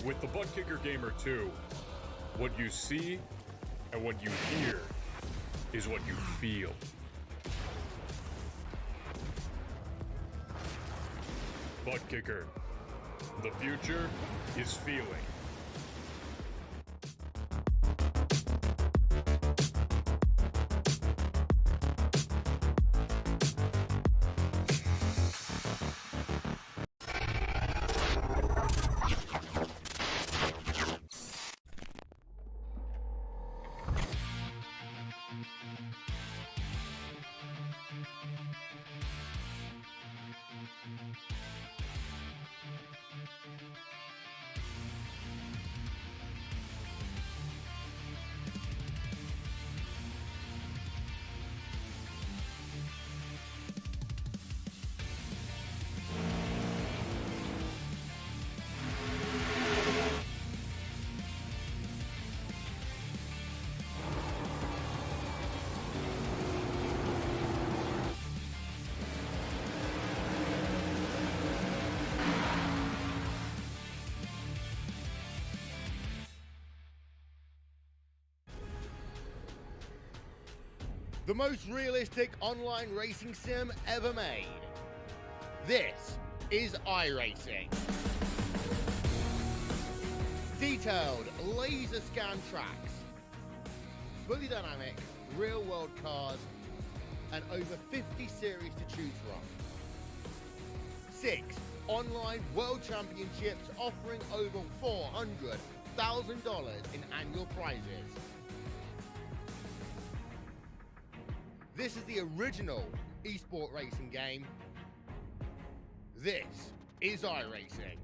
With the Butt Kicker Gamer 2, what you see and what you hear is what you feel. Butt Kicker. The future is feeling. The most realistic online racing sim ever made. This is iRacing. Detailed laser scan tracks, fully dynamic real world cars, and over 50 series to choose from. 6 online world championships offering over $400,000 in annual prizes. This is the original esport racing game. This is iRacing.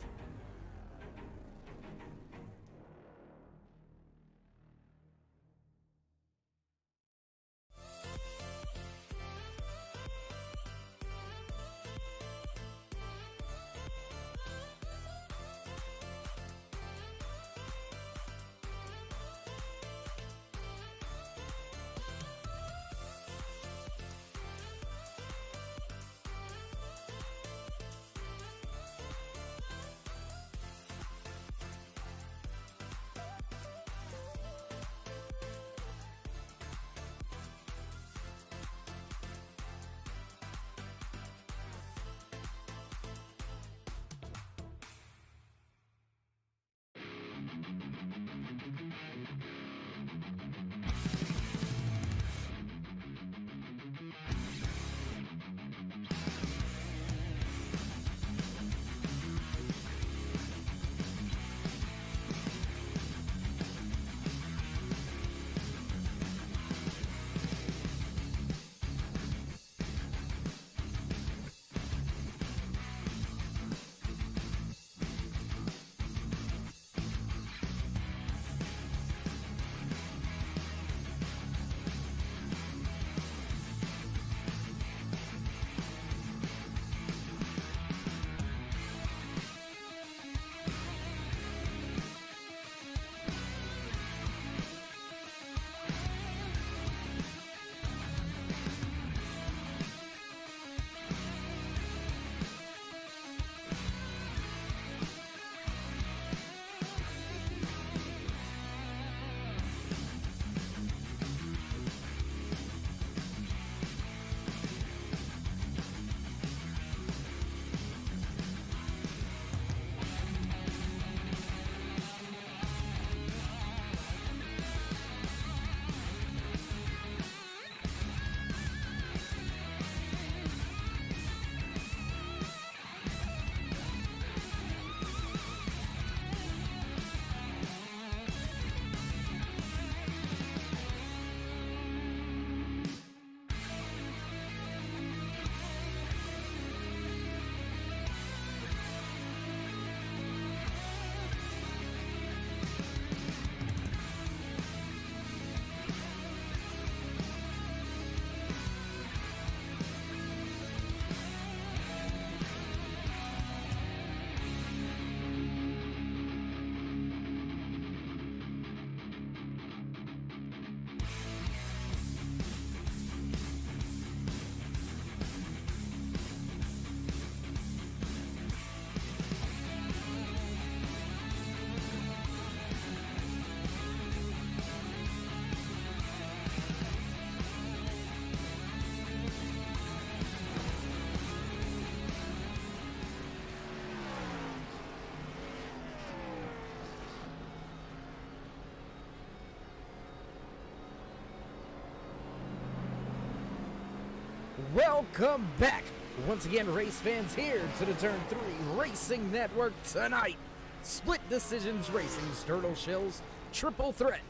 welcome back. Once again, race fans, here to the Turn 3 Racing Network tonight. Split Decisions Racing's Turtle Shells Triple Threat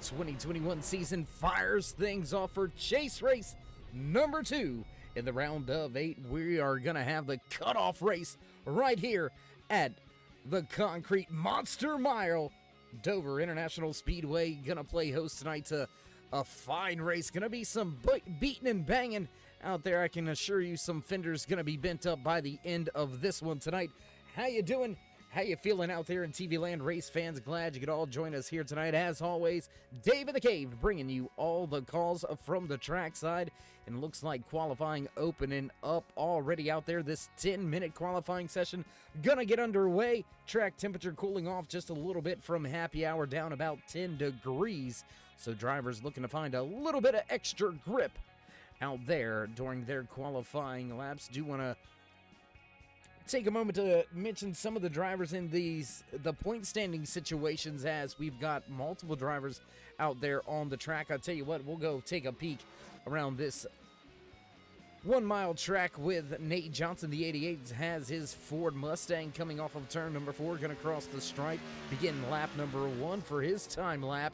2021 season fires things off for chase race number 2. In the round of 8, we are going to have the cutoff race right here at the Concrete Monster Mile. Dover International Speedway going to play host tonight to a fine race. Going to be some beating and banging out there. I can assure you some fenders going to be bent up by the end of this one tonight. How you doing? How you feeling out there in TV land, race fans? Glad you could all join us here tonight. As always, Dave in the Cave bringing you all the calls from the trackside. And looks like qualifying opening up already out there. This 10-minute qualifying session gonna get underway. Track temperature cooling off just a little bit from happy hour, down about 10 degrees. So drivers looking to find a little bit of extra grip out there during their qualifying laps. Do want to take a moment to mention some of the drivers in the point standing situations, as we've got multiple drivers out there on the track. I'll tell you what, we'll go take a peek around this 1 mile track with Nate Johnson. The 88 has his Ford Mustang coming off of turn number 4, going to cross the stripe, begin lap number 1 for his time lap.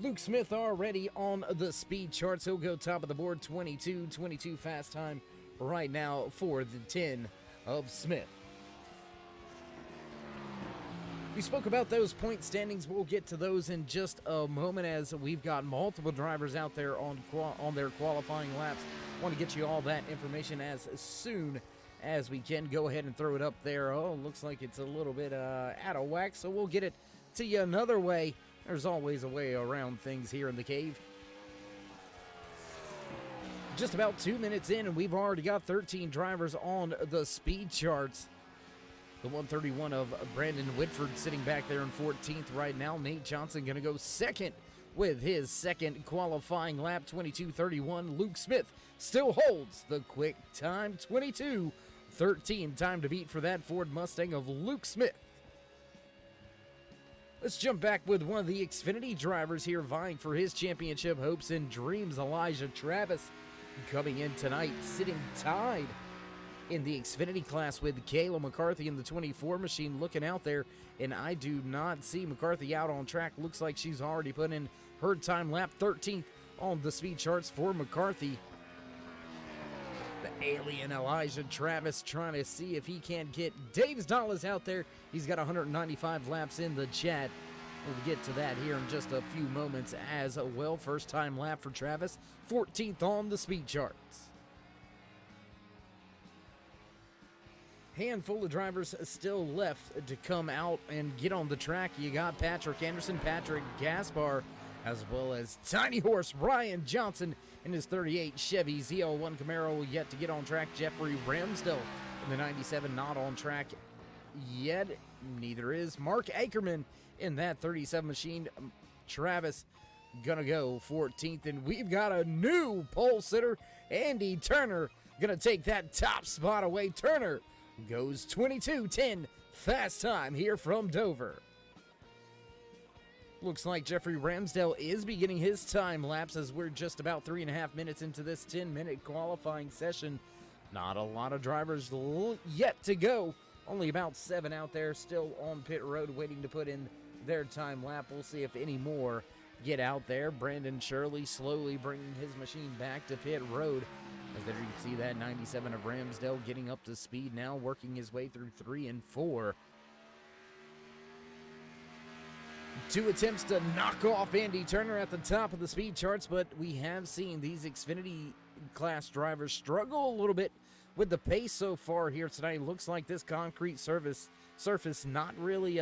Luke Smith already on the speed charts. He'll go top of the board, 22 fast time right now for the 10 of Smith. We spoke about those point standings. We'll get to those in just a moment, as we've got multiple drivers out there on their qualifying laps. Want to get you all that information as soon as we can. Go ahead and throw it up there. Oh, looks like it's a little bit out of whack, so we'll get it to you another way. There's always a way around things here in the cave. Just about 2 minutes in, and we've already got 13 drivers on the speed charts. The 131 of Brandon Whitford sitting back there in 14th right now. Nate Johnson going to go second with his second qualifying lap, 22:31. Luke Smith still holds the quick time, 22:13. Time to beat for that Ford Mustang of Luke Smith. Let's jump back with one of the Xfinity drivers here vying for his championship hopes and dreams, Elijah Travis, coming in tonight, sitting tied in the Xfinity class with Kayla McCarthy in the 24 machine, looking out there, and I do not see McCarthy out on track. Looks like she's already put in her time lap, 13th on the speed charts for McCarthy. The alien Elijah Travis trying to see if he can't get Dave's dollars out there. He's got 195 laps in the chat. We'll get to that here in just a few moments as well. First time lap for Travis, 14th on the speed charts. Handful of drivers still left to come out and get on the track. You got Patrick Anderson, Patrick Gaspar, as well as Tiny Horse Ryan Johnson in his 38 Chevy ZL1 Camaro yet to get on track. Jeffrey Ramsdell in the 97 not on track yet. Neither is Mark Ackerman in that 37 machine. Travis gonna go 14th, and we've got a new pole sitter. Andy Turner gonna take that top spot away. Turner goes 22:10 fast time here from Dover. Looks like Jeffrey Ramsdell is beginning his time lapse, as we're just about 3.5 minutes into this 10-minute qualifying session. Not a lot of drivers yet to go. Only about 7 out there still on pit road waiting to put in their time lap. We'll see if any more get out there. Brandon Shirley slowly bringing his machine back to pit road. As there you can see that 97 of Ramsdell getting up to speed now, working his way through 3 and 4. 2 attempts to knock off Andy Turner at the top of the speed charts, but we have seen these Xfinity class drivers struggle a little bit with the pace so far here tonight. Looks like this concrete surface not really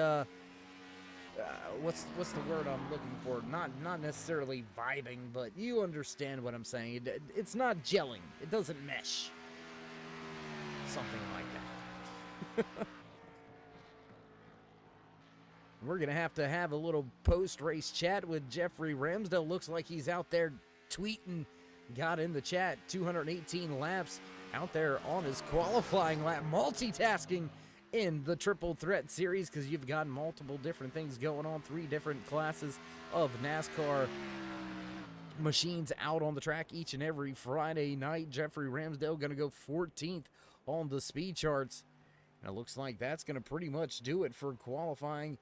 what's the word I'm looking for? Not necessarily vibing, but you understand what I'm saying. It's not gelling. It doesn't mesh. Something like that. We're going to have a little post-race chat with Jeffrey Ramsdell. Looks like he's out there tweeting. Got in the chat, 218 laps out there on his qualifying lap, multitasking in the Triple Threat Series, because you've got multiple different things going on, 3 different classes of NASCAR machines out on the track each and every Friday night. Jeffrey Ramsdale going to go 14th on the speed charts. And it looks like that's going to pretty much do it for qualifying.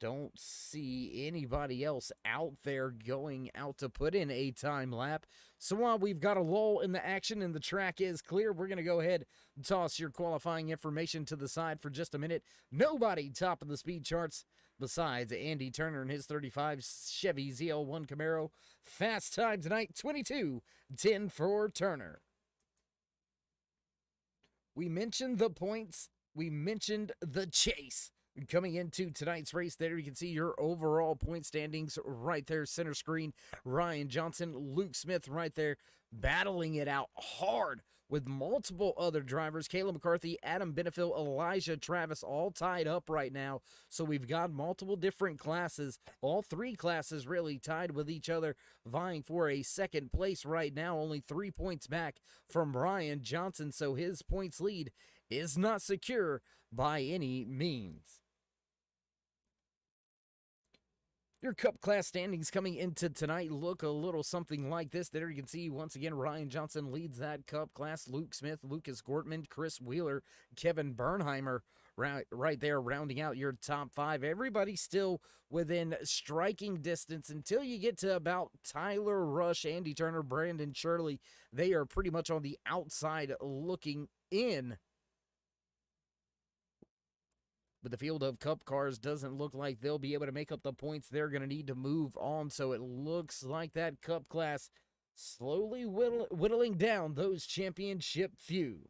Don't see anybody else out there going out to put in a time lap. So while we've got a lull in the action and the track is clear, we're going to go ahead and toss your qualifying information to the side for just a minute. Nobody top of the speed charts besides Andy Turner and his 35 Chevy ZL1 Camaro. Fast time tonight, 22:10 for Turner. We mentioned the points. We mentioned the chase. Coming into tonight's race, there you can see your overall point standings right there, center screen. Ryan Johnson, Luke Smith right there, battling it out hard with multiple other drivers. Caleb McCarthy, Adam Benefield, Elijah Travis, all tied up right now. So we've got multiple different classes, all three classes really tied with each other, vying for a second place right now. Only 3 points back from Ryan Johnson, so his points lead is not secure by any means. Your Cup class standings coming into tonight look a little something like this. There you can see, once again, Ryan Johnson leads that Cup class. Luke Smith, Lucas Gortman, Chris Wheeler, Kevin Bernheimer right there rounding out your top five. Everybody still within striking distance until you get to about Tyler Rush, Andy Turner, Brandon Shirley. They are pretty much on the outside looking in. But the field of Cup cars doesn't look like they'll be able to make up the points they're going to need to move on. So it looks like that Cup class slowly whittling down those championship few.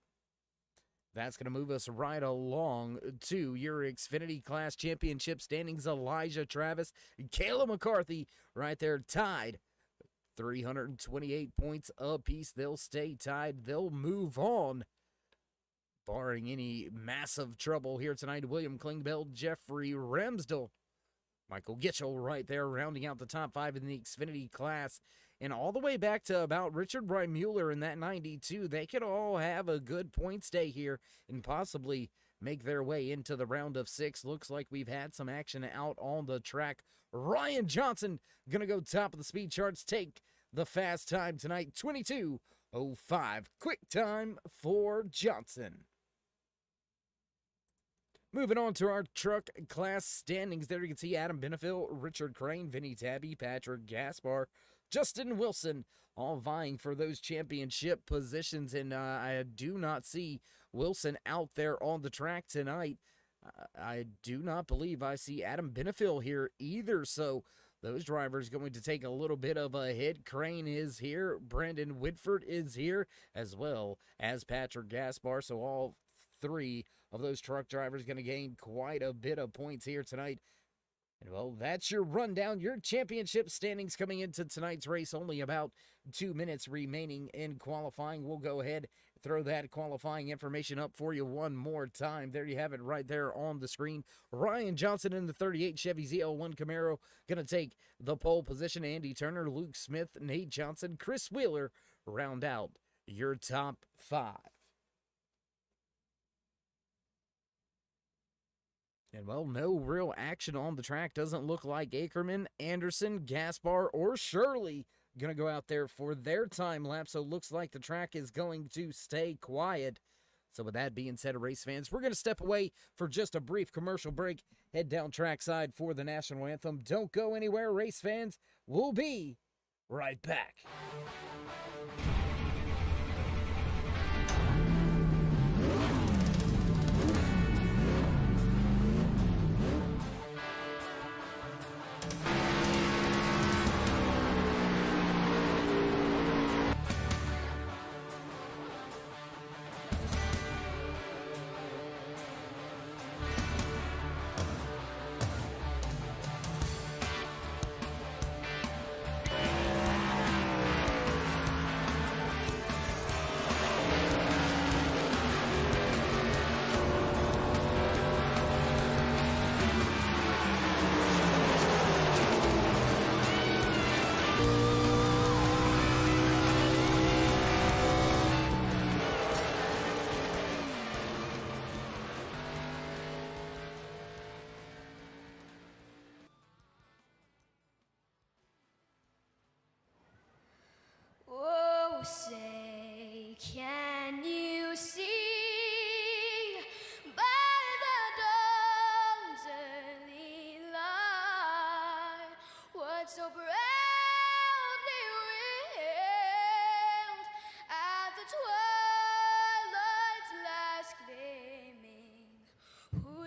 That's going to move us right along to your Xfinity class championship standings. Elijah Travis and Caleb McCarthy right there tied. 328 points apiece. They'll stay tied. They'll move on, barring any massive trouble here tonight. William Klingbeil, Jeffrey Ramsdale, Michael Gitchell right there rounding out the top five in the Xfinity class. And all the way back to about Richard Mueller in that 92, they could all have a good points day here and possibly make their way into the round of six. Looks like we've had some action out on the track. Ryan Johnson going to go top of the speed charts, take the fast time tonight, 22:05. Quick time for Johnson. Moving on to our truck class standings, there you can see Adam Benefield, Richard Crane, Vinny Tabby, Patrick Gaspar, Justin Wilson, all vying for those championship positions. And I do not see Wilson out there on the track tonight. I do not believe I see Adam Benefield here either. So those drivers going to take a little bit of a hit. Crane is here. Brandon Whitford is here, as well as Patrick Gaspar. So all three of those truck drivers going to gain quite a bit of points here tonight. And well, that's your rundown, your championship standings coming into tonight's race. Only about 2 minutes remaining in qualifying. We'll go ahead and throw that qualifying information up for you one more time. There you have it right there on the screen. Ryan Johnson in the 38 Chevy ZL1 Camaro going to take the pole position. Andy Turner, Luke Smith, Nate Johnson, Chris Wheeler round out your top five. And, well, no real action on the track. Doesn't look like Ackerman, Anderson, Gaspar, or Shirley going to go out there for their time lapse. So looks like the track is going to stay quiet. So with that being said, race fans, we're going to step away for just a brief commercial break. Head down trackside for the national anthem. Don't go anywhere, race fans. We'll be right back.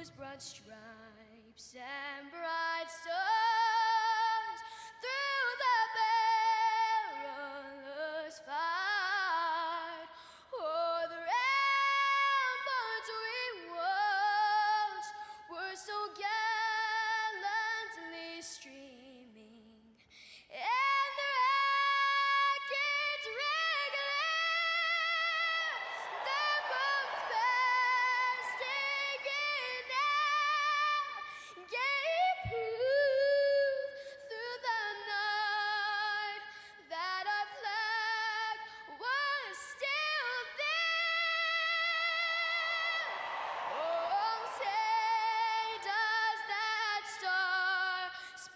whose broad stripes and bright stars through the perilous fight, o'er the ramparts we watched were so gallantly streaming, and the rackets regular, the bombs bursting in air, gave proof through the night that our flag was still there. Oh, say does that star-spangled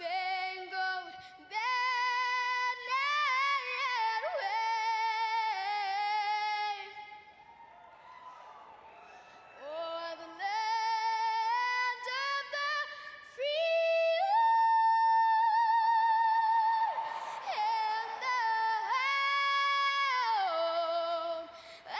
banner yet wave o'er the land of the free and the home of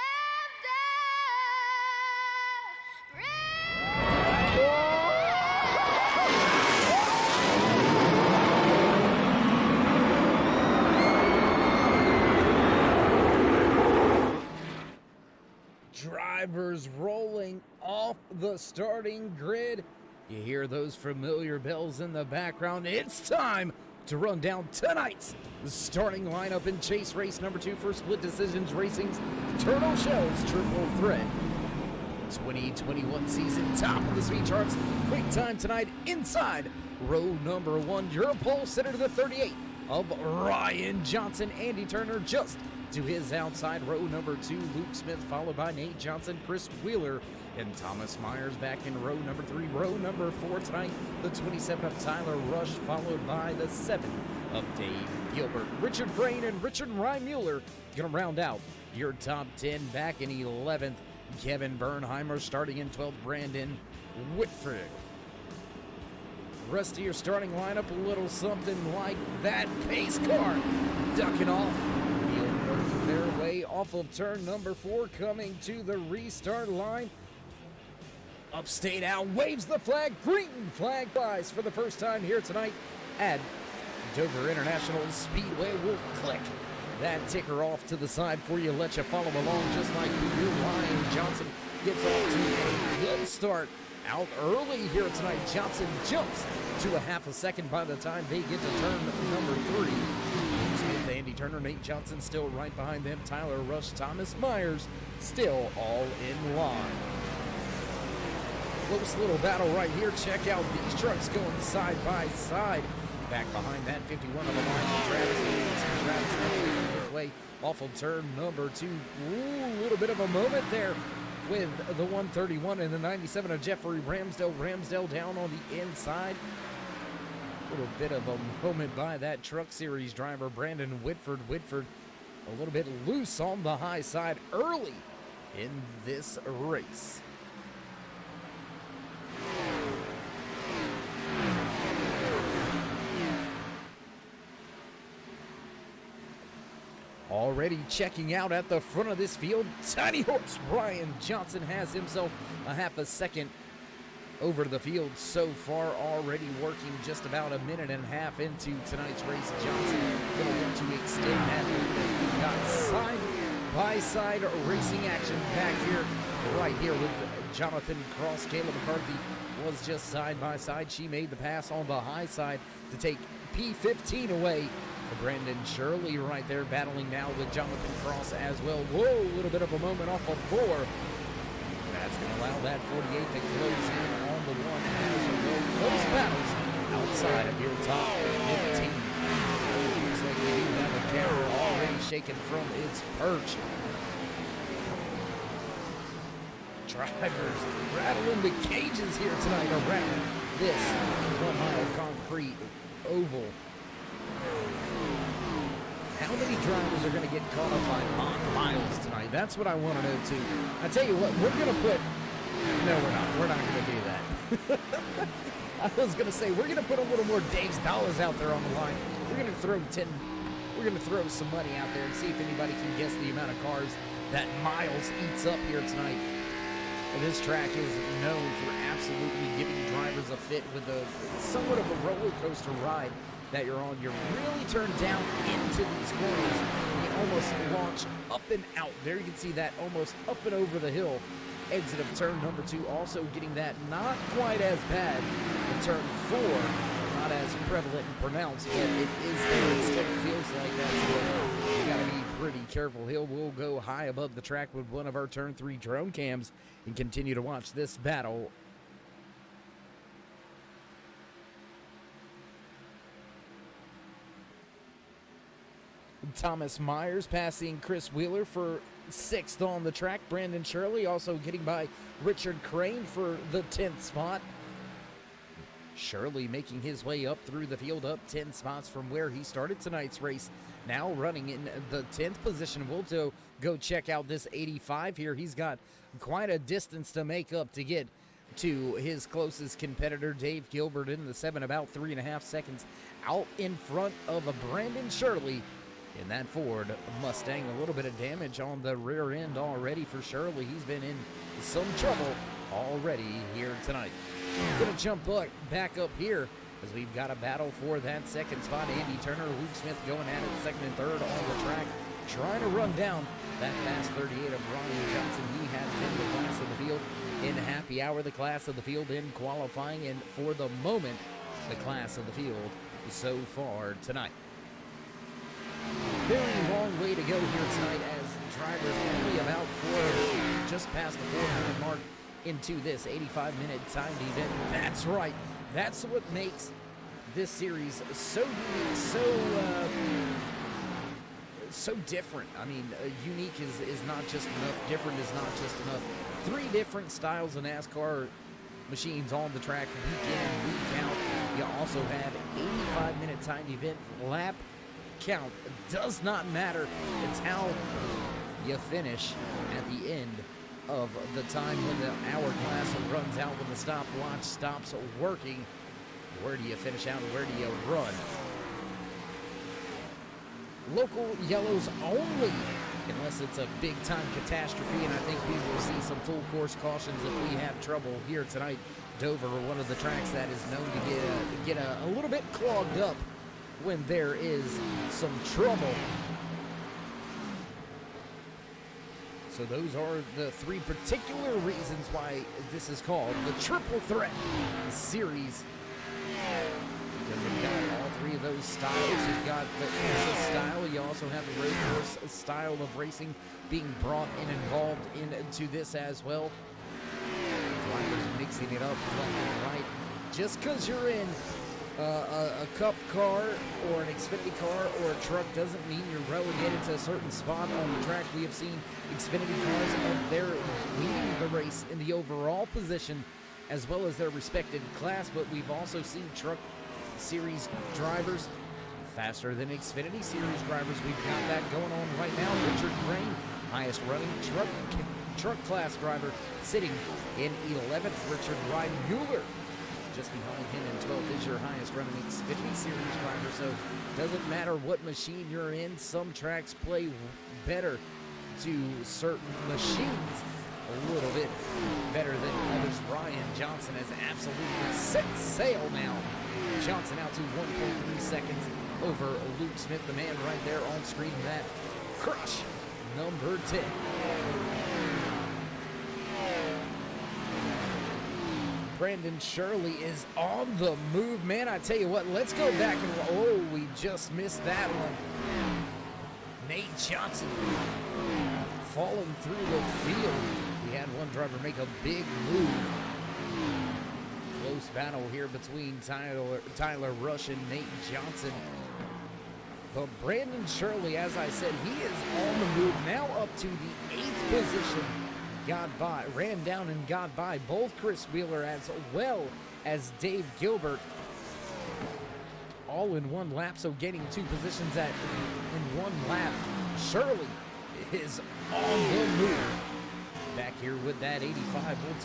Drivers rolling off the starting grid. You hear those familiar bells in the background. It's time to run down tonight's starting lineup in chase race number 2 for Split Decisions Racing's Turtle Shells Triple Threat 2021 season. Top of the speed charts. Quick time tonight inside row number 1. Your pole sitter to the 38 of Ryan Johnson. Andy Turner just to his outside. Row number 2, Luke Smith, followed by Nate Johnson, Chris Wheeler, and Thomas Myers back in row number 3. Row number 4 tonight, the 27 of Tyler Rush, followed by the 7 of Dave Gilbert. Richard Brain and Richard Reimuller gonna round out your top 10. Back in 11th, Kevin Bernheimer. Starting in 12th, Brandon Whitford. Rest of your starting lineup, a little something like that. Pace car ducking off, working their way off of turn number 4, coming to the restart line. Upstate Al waves the flag. Green flag flies for the first time here tonight at Dover International Speedway. We'll click that ticker off to the side for you, let you follow along just like you do. Ryan Johnson gets off to a good start out early here tonight. Johnson jumps to a half a second by the time they get to turn number 3. Smith, Andy Turner, Nate Johnson still right behind them. Tyler Rush, Thomas Myers still all in line. Close little battle right here. Check out these trucks going side by side. Back behind that 51 of the line, Travis making his way off of turn number 2. Ooh, a little bit of a moment there with the 131 and the 97 of Jeffrey Ramsdale. Ramsdale down on the inside. A little bit of a moment by that Truck Series driver, Brandon Whitford. Whitford a little bit loose on the high side early in this race. Already checking out at the front of this field, Tiny Horse Ryan Johnson has himself a half a second over the field so far, already working just about a minute and a half into tonight's race. Johnson going to want to extend that lead as we've got side-by-side racing action back here, right here with Jonathan Cross. Kayla McCarthy was just side-by-side. She made the pass on the high side to take P15 away. Brandon Shirley right there battling now with Jonathan Cross as well. Whoa, a little bit of a moment off of 4. That's going to allow that 48 to close in on the one as well. Close battles outside of your top 15. Looks like we do have a camera already shaken from its perch. Drivers rattling the cages here tonight around this 1-mile concrete oval. How many drivers are going to get caught up by miles tonight? That's what I want to know, too. I tell you what, we're going to put... No, we're not. We're not going to do that. I was going to say, we're going to put a little more Dave's Dollars out there on the line. We're going to throw some money out there and see if anybody can guess the amount of cars that Miles eats up here tonight. And this track is known for absolutely fit with a somewhat of a roller coaster ride that you're on. You're really turned down into these corners. You almost launch up and out. There you can see that almost up and over the hill. Exit of turn number 2, also getting that not quite as bad in turn 4. Not as prevalent and pronounced, but it is there. It still feels like that's what you gotta be pretty careful. Hill will go high above the track with one of our turn 3 drone cams and continue to watch this battle. Thomas Myers passing Chris Wheeler for 6th on the track. Brandon Shirley also getting by Richard Crane for the 10th spot. Shirley making his way up through the field, up 10 spots from where he started tonight's race. Now running in the 10th position. We'll go check out this 85 here. He's got quite a distance to make up to get to his closest competitor, Dave Gilbert, in the 7, about 3.5 seconds out in front of a Brandon Shirley in that Ford Mustang. A little bit of damage on the rear end already for Shirley. He's been in some trouble already here tonight. Gonna jump back up here as we've got a battle for that 2nd spot. Andy Turner, Luke Smith going at it 2nd and 3rd on the track, trying to run down that fast 38 of Ryan Johnson. He has been the class of the field in happy hour, the class of the field in qualifying, and for the moment, the class of the field so far tonight. Very long way to go here tonight as drivers only about just past the 400 mark into this 85-minute timed event. That's right. That's what makes this series so unique, so different. I mean, unique is not just enough. Different is not just enough. 3 different styles of NASCAR machines on the track week in, week out. You also have 85-minute timed event. Lap count does not matter. It's how you finish at the end of the time when the hourglass runs out, when the stopwatch stops working. Where do you finish out? Where do you run? Local yellows only, unless it's a big-time catastrophe, and I think we will see some full course cautions if we have trouble here tonight. Dover, one of the tracks that is known to get a little bit clogged up when there is some trouble. So those are the 3 particular reasons why this is called the Triple Threat Series. Because you've got all 3 of those styles. You've got the IMSA style. You also have the road course style of racing being brought and involved into this as well. Drivers mixing it up left and right. Just because you're in a cup car or an Xfinity car or a truck doesn't mean you're relegated to a certain spot on the track. We have seen Xfinity cars up there leading the race in the overall position as well as their respected class, but we've also seen truck series drivers faster than Xfinity series drivers. We've got that going on right now. Richard Crane, highest running truck class driver, sitting in 11th. Richard Ryan Mueller just behind him in 12th is your highest running Xfinity series driver. So doesn't matter what machine you're in, some tracks play better to certain machines a little bit better than others. Ryan Johnson has absolutely set sail now. Johnson out to 1.3 seconds over Luke Smith, the man right there on screen, that crush number 10. Brandon Shirley is on the move. Man, I tell you what, let's go back and, oh, we just missed that one. Nate Johnson falling through the field. We had one driver make a big move. Close battle here between Tyler Rush and Nate Johnson. But Brandon Shirley, as I said, he is on the move now up to the 8th position. Ran down and got by both Chris Wheeler as well as Dave Gilbert all in one lap, so getting 2 positions in one lap. Shirley is on the move. Back here with that 85, we'll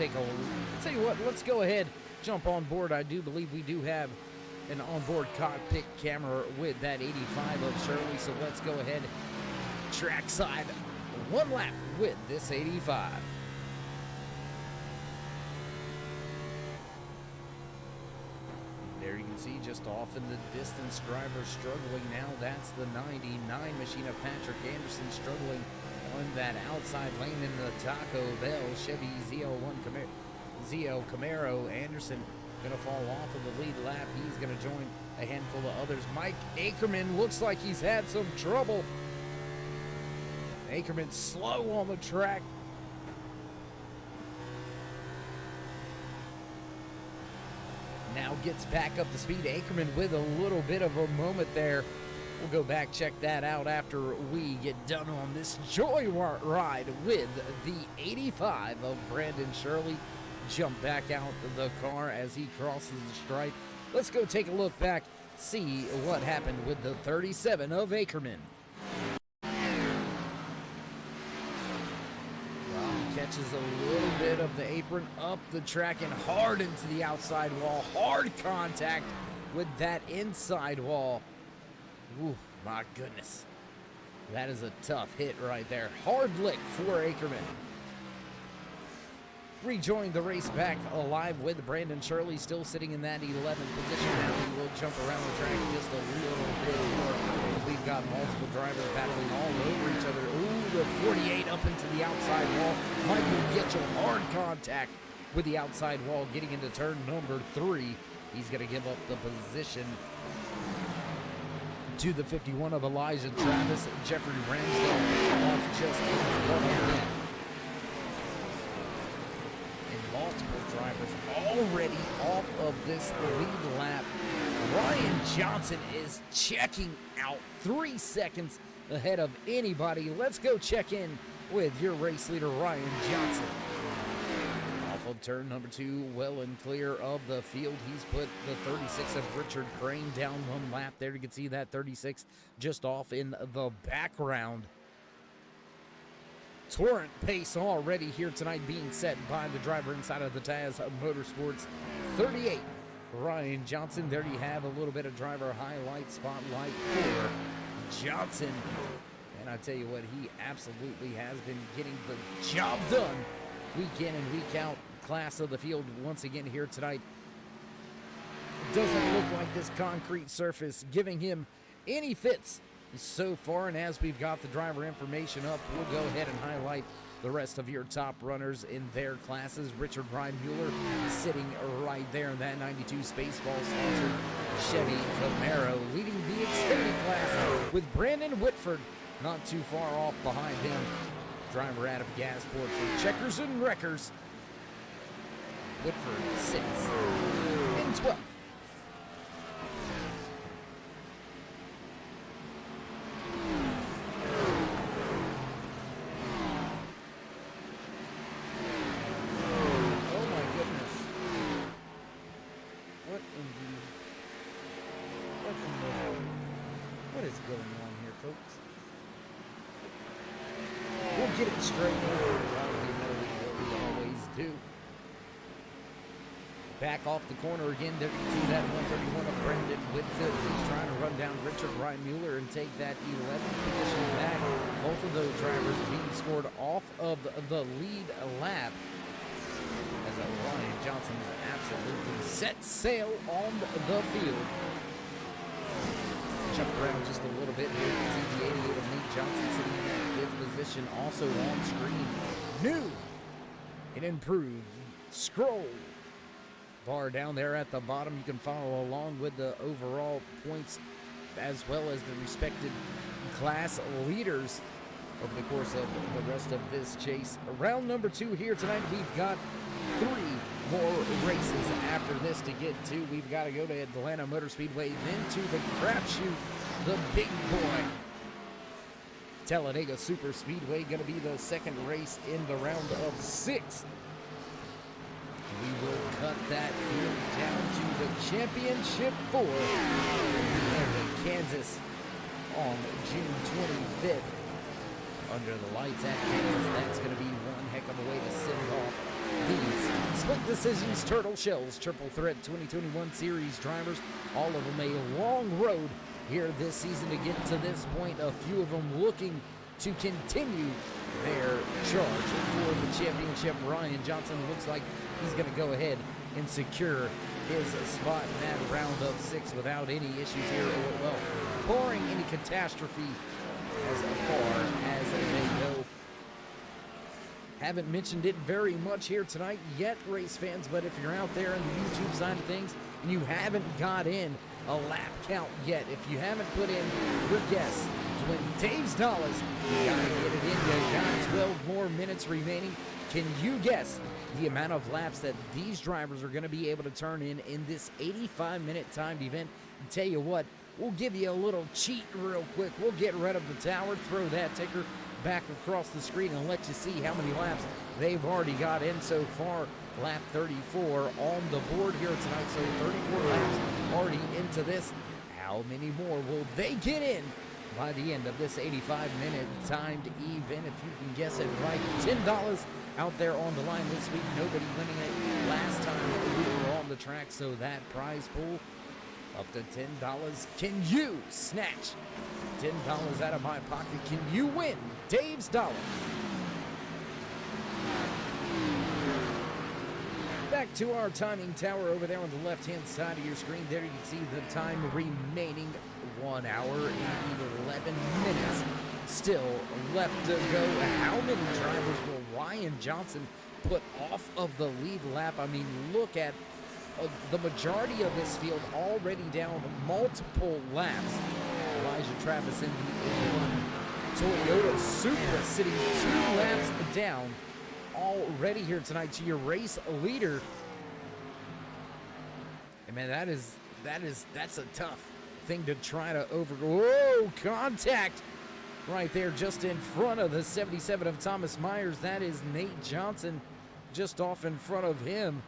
tell you what, let's go ahead, jump on board. I do believe we do have an onboard cockpit camera with that 85 of Shirley, so let's go ahead, trackside, one lap with this 85. There you can see just off in the distance, driver struggling now. That's the 99 machine of Patrick Anderson struggling on that outside lane in the Taco Bell Chevy ZL Camaro. Anderson gonna fall off of the lead lap. He's gonna join a handful of others. Mike Ackerman looks like he's had some trouble. Ackerman slow on the track. Now gets back up to speed. Ackerman with a little bit of a moment there. We'll go back, check that out after we get done on this joy ride with the 85 of Brandon Shirley. Jump back out the car as he crosses the stripe. Let's go take a look back, see what happened with the 37 of Ackerman. Catches a little bit of the apron up the track and hard into the outside wall. Hard contact with that inside wall. Ooh, my goodness. That is a tough hit right there. Hard lick for Ackerman. Rejoined the race back alive with Brandon Shirley still sitting in that 11th position. Now he will jump around the track just a little bit more. We've got multiple drivers battling all over each other. Ooh, the 48 up into the outside wall. Michael Gitchell, hard contact with the outside wall getting into turn number 3. He's going to give up the position to the 51 of Elijah Travis. Jeffrey Ramsdale off just in front of him. Multiple drivers already off of this lead lap. Ryan Johnson is checking out 3 seconds ahead of anybody. Let's go check in with your race leader, Ryan Johnson. Off of turn number 2, well and clear of the field. He's put the 36 of Richard Crane down 1 lap there. You can see that 36 just off in the background. Torrent pace already here tonight being set by the driver inside of the Taz Motorsports 38. Ryan Johnson. There you have a little bit of driver highlight spotlight for Johnson. And I tell you what, he absolutely has been getting the job done week in and week out. Class of the field once again here tonight. Doesn't look like this concrete surface giving him any fits so far, and as we've got the driver information up, we'll go ahead and highlight the rest of your top runners in their classes. Richard Ryan Mueller sitting right there in that 92 Spaceball sponsored Chevy Camaro, leading the Xfinity class with Brandon Whitford not too far off behind him. Driver out of Gasport for Checkers and Wreckers. Whitford sits in 12th. What is going on here, folks? We'll get it straight here, what we always do. Back off the corner again. There you see that 131 of Brandon Whitfield. He's trying to run down Richard Ryan Mueller and take that 11th position back. Both of those drivers being scored off of the lead lap. As Ryan Johnson absolutely set sail on the field. Jump around just a little bit here. You can see the 88 of Nate Johnson sitting in that 5th position. Also on screen, new and improved scroll bar down there at the bottom. You can follow along with the overall points as well as the respected class leaders over the course of the rest of this chase. Round number 2 here tonight. We've got 3 more races after this to get to. We've got to go to Atlanta Motor Speedway, then to the crapshoot, the big boy, Talladega Super Speedway. Going to be the second race in the round of 6. We will cut that field down to the championship 4 in Kansas on June 25th. Under the lights at Kansas, that's going to be one heck of a way to send off these Split Decisions Turtle Shells Triple Threat 2021 Series drivers. All of them a long road here this season to get to this point. A few of them looking to continue their charge for the championship. Ryan Johnson looks like he's going to go ahead and secure his spot in that round of 6 without any issues here, or, well, barring any catastrophe as far as they go. Haven't mentioned it very much here tonight yet, race fans, but if you're out there on the YouTube side of things and you haven't got in a lap count yet, if you haven't put in your guess to win Dave's dollars, you gotta get it in. You got 12 more minutes remaining. Can you guess the amount of laps that these drivers are going to be able to turn in this 85-minute timed event? And tell you what, we'll give you a little cheat real quick. We'll get rid of the tower, throw that ticker back across the screen, and let you see how many laps they've already got in so far. Lap 34 on the board here tonight, so 34 laps already into this. How many more will they get in by the end of this 85-minute timed event? If you can guess it right, $10 out there on the line this week. Nobody winning it last time we were on the track, so that prize pool up to $10. Can you snatch $10 out of my pocket? Can you win Dave's dollar? Back to our timing tower over there on the left-hand side of your screen. There you can see the time remaining, 1 hour and 11 minutes still left to go. How many drivers will Ryan Johnson put off of the lead lap? I mean, look at the majority of this field already down multiple laps. Elijah Travis in the Toyota Supra sitting 2 laps down already here tonight to your race leader. And man, that's a tough thing to try to overgo. Whoa, contact right there just in front of the 77 of Thomas Myers. That is Nate Johnson just off in front of him.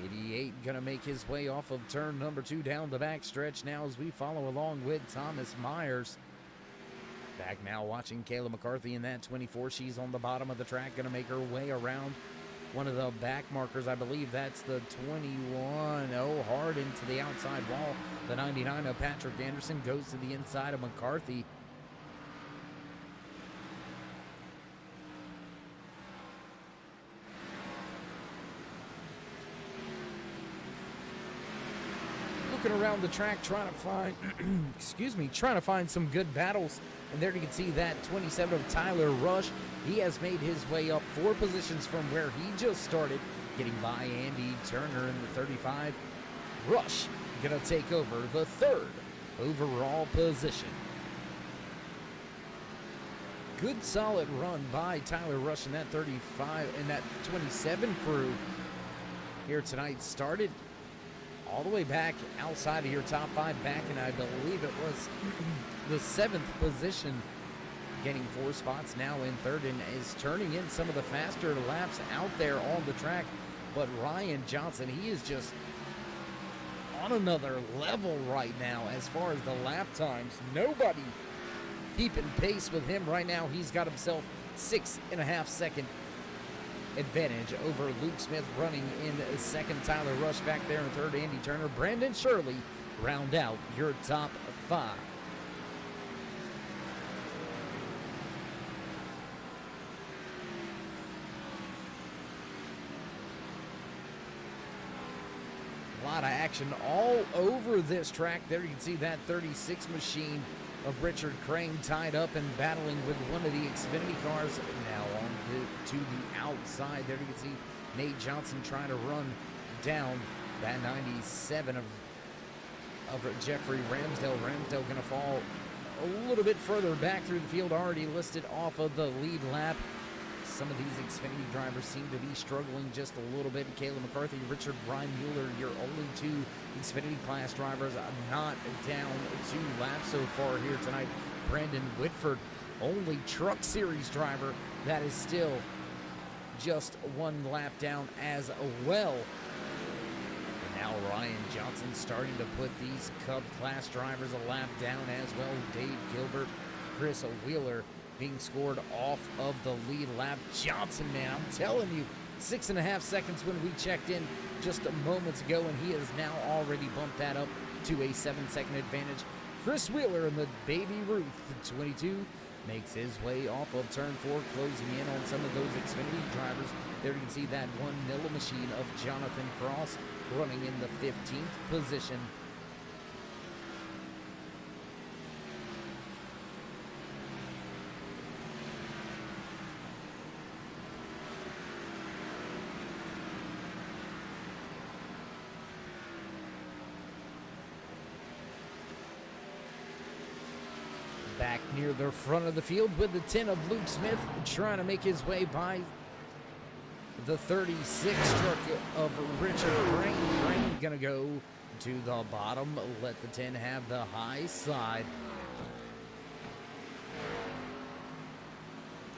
88 gonna make his way off of turn number 2 down the back stretch now as we follow along with Thomas Myers. Back now watching Kayla McCarthy in that 24. She's on the bottom of the track, gonna make her way around one of the back markers. I believe that's the 21. Oh, hard into the outside wall. The 99 of Patrick Anderson goes to the inside of McCarthy. Looking around the track trying to find trying to find some good battles, and there you can see that 27 of Tyler Rush. He has made his way up 4 positions from where he just started, getting by Andy Turner in the 35. Rush gonna take over the 3rd overall position. Good solid run by Tyler Rush in that 35 and that 27 crew here tonight. Started all the way back outside of your top 5, back in I believe it was the 7th position, getting 4 spots now in 3rd, and is turning in some of the faster laps out there on the track. But Ryan Johnson, he is just on another level right now as far as the lap times. Nobody keeping pace with him right now. He's got himself 6.5 second advantage over Luke Smith running in 2nd. Tyler Rush back there in 3rd. Andy Turner, Brandon Shirley round out your top 5. A lot of action all over this track. There you can see that 36 machine of Richard Crane tied up and battling with one of the Xfinity cars. Now on to the outside. There you can see Nate Johnson trying to run down that 97 of Jeffrey Ramsdale. Ramsdale going to fall a little bit further back through the field, already listed off of the lead lap. Some of these Xfinity drivers seem to be struggling just a little bit. Kayla McCarthy, Richard Brian Mueller, your only 2 Xfinity class drivers not down 2 laps so far here tonight. Brandon Whitford, only Truck Series driver that is still just 1 lap down as well. And now Ryan Johnson starting to put these Cub class drivers a lap down as well. Dave Gilbert, Chris Wheeler being scored off of the lead lap. Johnson, man, I'm telling you, 6.5 seconds when we checked in just moments ago, and he has now already bumped that up to a 7-second advantage. Chris Wheeler and the Baby Ruth, the 22 makes his way off of turn 4, closing in on some of those Xfinity drivers. There you can see that one Nilla machine of Jonathan Cross running in the 15th position. Back near the front of the field with the 10 of Luke Smith trying to make his way by the 36 truck of Richard Crane. Crane gonna go to the bottom, let the 10 have the high side.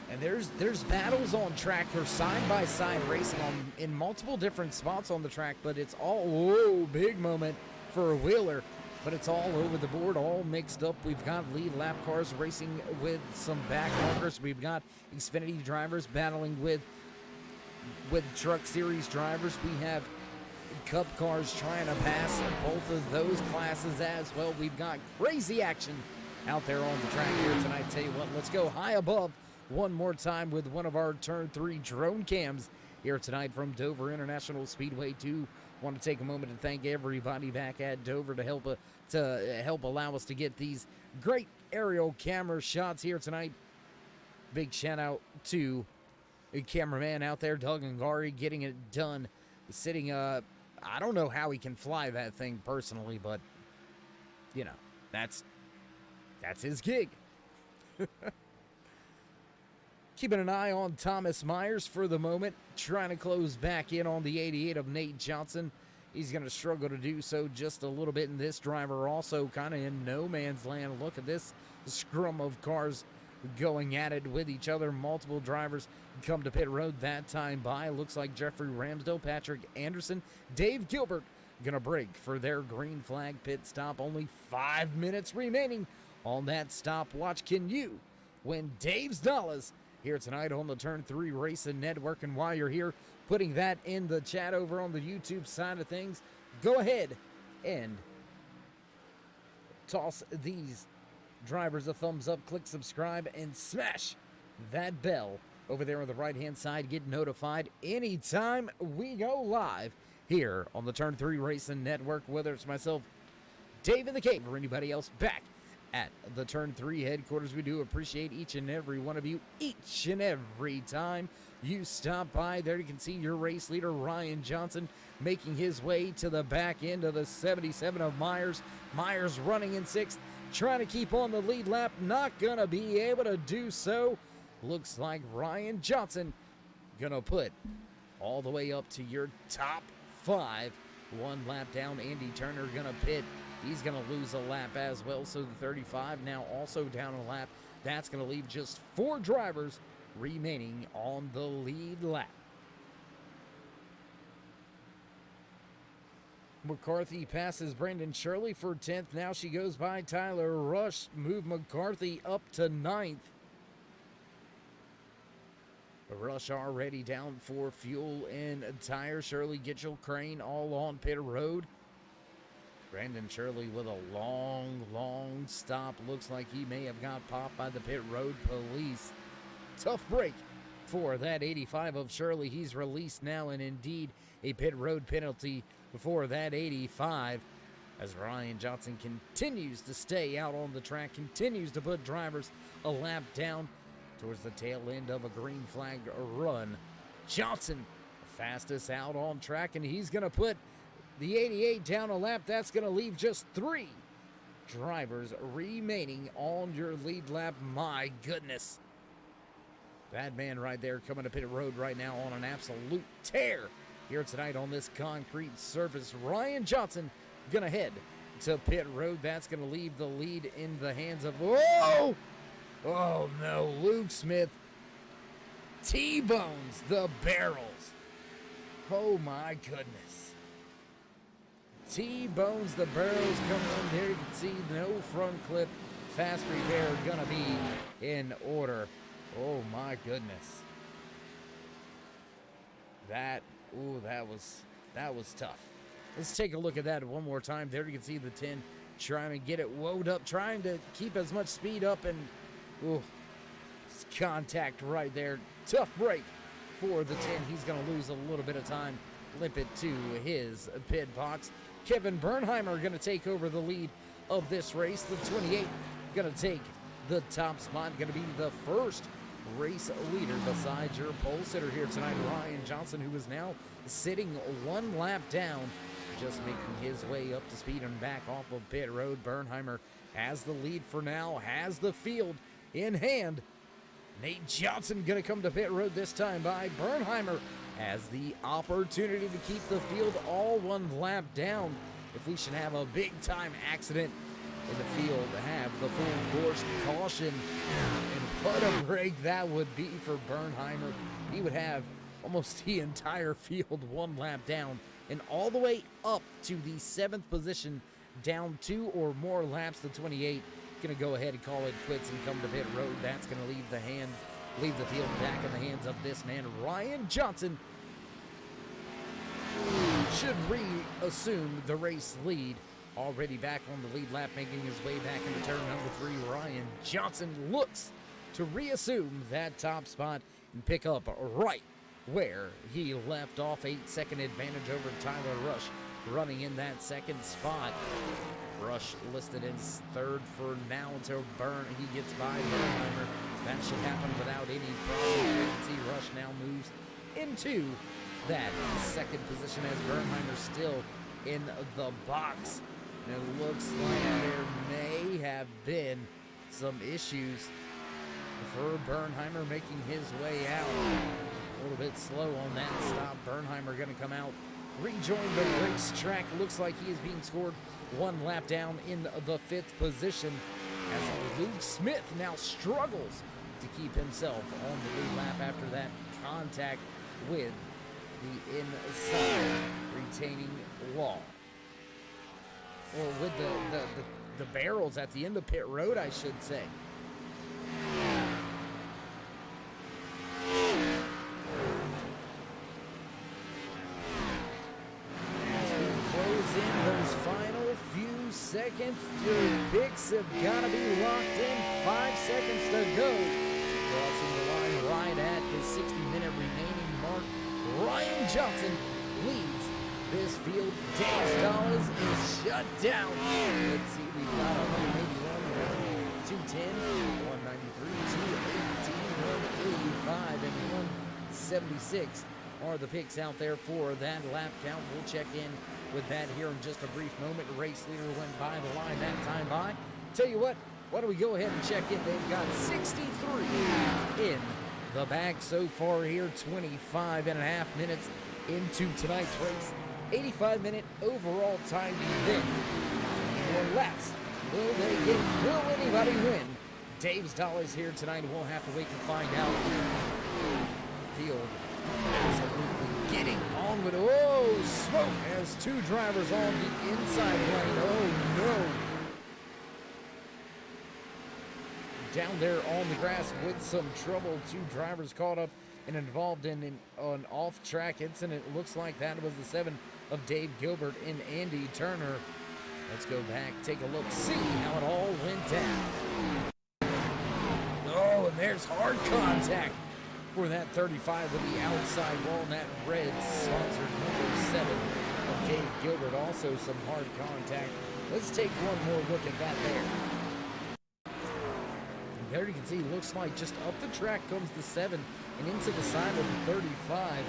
And there's battles on track. There's side-by-side racing in multiple different spots on the track, but it's all, whoa, big moment for Wheeler. But it's all over the board, all mixed up. We've got lead lap cars racing with some back markers. We've got Xfinity drivers battling with Truck Series drivers. We have Cup cars trying to pass both of those classes as well. We've got crazy action out there on the track here tonight. Tell you what, let's go high above one more time with one of our Turn 3 drone cams here tonight from Dover International Speedway 2. Want to take a moment to thank everybody back at Dover to help allow us to get these great aerial camera shots here tonight. Big shout out to a cameraman out there, Doug Ngari, getting it done. Sitting, I don't know how he can fly that thing personally, but you know, that's his gig. Keeping an eye on Thomas Myers for the moment, trying to close back in on the 88 of Nate Johnson. He's going to struggle to do so just a little bit, and this driver also kind of in no man's land. Look at this scrum of cars going at it with each other. Multiple drivers come to pit road that time by. Looks like Jeffrey Ramsdale, Patrick Anderson, Dave Gilbert going to break for their green flag pit stop. Only 5 minutes remaining on that stopwatch. Can you win Dave's dollars here tonight on the Turn 3 Racing Network? And while you're here, putting that in the chat over on the YouTube side of things, go ahead and toss these drivers a thumbs up, click subscribe, and smash that bell over there on the right-hand side. Get notified anytime we go live here on the Turn 3 Racing Network, whether it's myself, Dave in the Cave, or anybody else back at the Turn 3 headquarters. We do appreciate each and every one of you each and every time you stop by. There you can see your race leader, Ryan Johnson, making his way to the back end of the 77 of Myers. Myers running in 6th, trying to keep on the lead lap. Not going to be able to do so. Looks like Ryan Johnson going to put all the way up to your top 5. One lap down, Andy Turner going to pit. He's going to lose a lap as well, so the 35 now also down a lap. That's going to leave just 4 drivers remaining on the lead lap. McCarthy passes Brandon Shirley for 10th. Now she goes by Tyler Rush. Move McCarthy up to 9th. Rush already down for fuel and tires. Shirley, Gitchell, Crane all on pit road. Brandon Shirley with a long stop. Looks like he may have got popped by the pit road police. Tough break for that 85 of Shirley. He's released now, and indeed a pit road penalty for that 85 as Ryan Johnson continues to stay out on the track, continues to put drivers a lap down towards the tail end of a green flag run. Johnson fastest out on track, and he's going to put the 88 down a lap. That's going to leave just 3 drivers remaining on your lead lap. My goodness. That man right there coming to pit road right now on an absolute tear here tonight on this concrete surface. Ryan Johnson going to head to pit road. That's going to leave the lead in the hands of, whoa! Oh no, Luke Smith T-bones the barrels. Oh my goodness. T-bones the barrels coming in there. You can see no front clip. Fast repair gonna be in order. Oh my goodness. That was tough. Let's take a look at that one more time. There you can see the 10 trying to get it woed up, trying to keep as much speed up, and contact right there. Tough break for the 10. He's going to lose a little bit of time. Limp it to his pit box. Kevin Bernheimer going to take over the lead of this race. The 28 going to take the top spot. Going to be the first race leader besides your pole sitter here tonight, Ryan Johnson, who is now sitting one lap down, just making his way up to speed and back off of pit road. Bernheimer has the lead for now, has the field in hand. Nate Johnson going to come to pit road this time by. Bernheimer has the opportunity to keep the field all one lap down if we should have a big time accident in the field, have the full course caution. And what a break that would be for Bernheimer. He would have almost the entire field one lap down and all the way up to the 7th position, down 2 or more laps. The 28 going to go ahead and call it quits and come to pit road. That's going to leave the field back in the hands of this man, Ryan Johnson. Should reassume the race lead. Already back on the lead lap, making his way back into turn number 3. Ryan Johnson looks to reassume that top spot and pick up right where he left off. 8-second advantage over Tyler Rush, running in that 2nd spot. Rush listed in 3rd for now until he gets by Bernheimer. That should happen without any problem. You can see Rush now moves into that 2nd position as Bernheimer still in the box. And it looks like there may have been some issues for Bernheimer making his way out. A little bit slow on that stop. Bernheimer going to come out, rejoin the racetrack. Looks like he is being scored one lap down in the 5th position as Luke Smith now struggles to keep himself on the lead lap after that contact with the inside retaining wall. Or with the barrels at the end of pit road, I should say. As we close in those final few seconds, your picks have got to be locked in. 5 seconds to go. Crossing the line right at the 60-minute remaining mark. Ryan Johnson leads this field. Dave Dollars is shut down. Let's see, we've got 181, 210, 193, 218, 185, and 176 are the picks out there for that lap count. We'll check in with that here in just a brief moment. Race leader went by the line that time by. Tell you what, why don't we go ahead and check in? They've got 63 in the bag so far here, 25 and a half minutes into tonight's race. 85-minute overall time event. More laps. Will they get? Will anybody win? Dave's Dollars here tonight. We'll have to wait to find out. Field absolutely getting on with. Oh, smoke as 2 drivers on the inside lane. Oh no! Down there on the grass with some trouble. 2 drivers caught up and involved in an off-track incident. It looks like that was the 7 of Dave Gilbert and Andy Turner. Let's go back, take a look, see how it all went down. Oh, and there's hard contact for that 35 with the outside wall, and that red sponsored number 7 of Dave Gilbert. Also some hard contact. Let's take one more look at that there. And there you can see, looks like just up the track comes the 7 and into the side of the 35.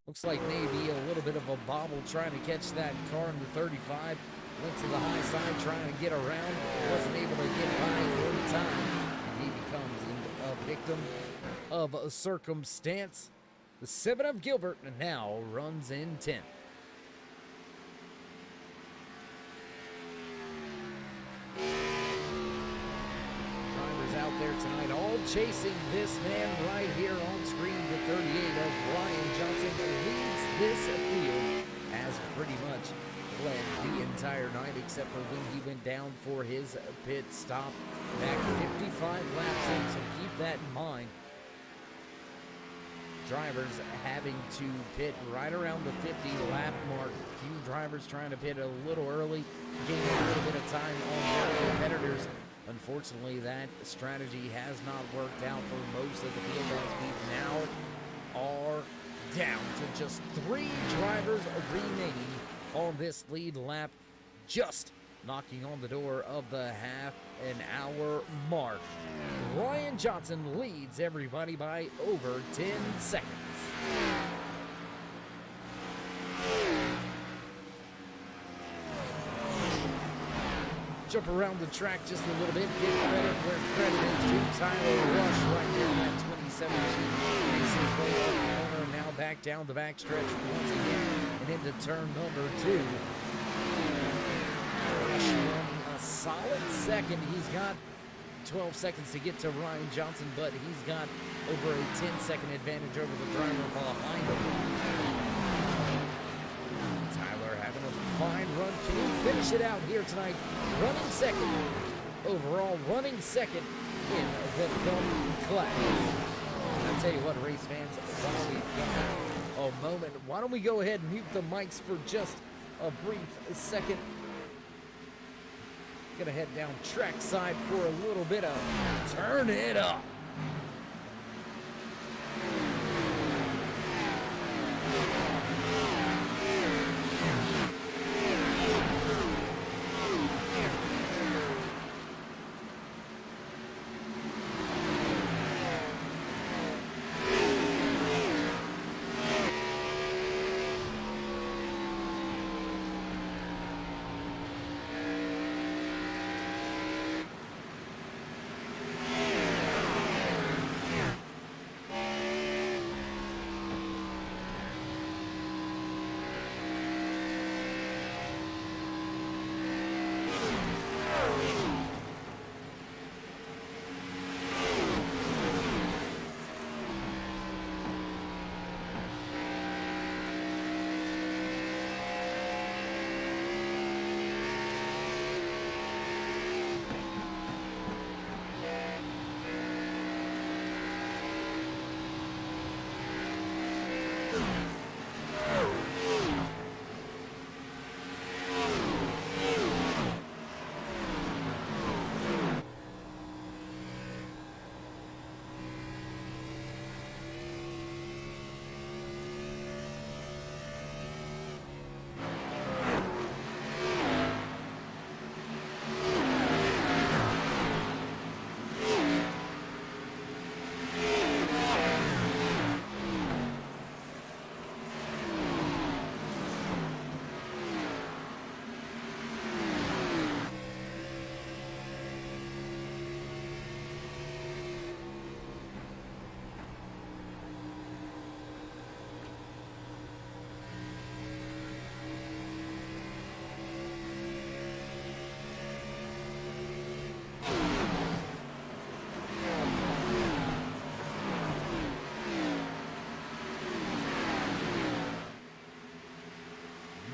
Looks like maybe a little bit of a bobble trying to catch that car in the 35. Went to the high side trying to get around. Wasn't able to get by in time. And he becomes a victim of a circumstance. The 7 of Gilbert now runs in 10th. Out there tonight, all chasing this man right here on screen. The 38 of Ryan Johnson leads this field, has pretty much led the entire night, except for when he went down for his pit stop back 55 laps in, so keep that in mind. Drivers having to pit right around the 50 lap mark. A few drivers trying to pit a little early, gaining a little bit of time on their competitors Unfortunately, that strategy has not worked out for most of the field as we now are down to just 3 drivers remaining on this lead lap, just knocking on the door of the half an hour mark. Ryan Johnson leads everybody by over 10 seconds. Jump around the track just a little bit, give credit where credit is due. Tyler Rush right there in that 2017 races way up the corner, now back down the backstretch once again and into turn number 2. Rush running a solid second. He's got 12 seconds to get to Ryan Johnson, but he's got over a 10-second advantage over the driver behind him. Tyler having a fine run. Can he finish it out here tonight? Running second. Overall, running second in the Cup class. I'll tell you what, race fans, while we've got a moment, why don't we go ahead and mute the mics for just a brief second. Gonna head down trackside for a little bit of turn it up.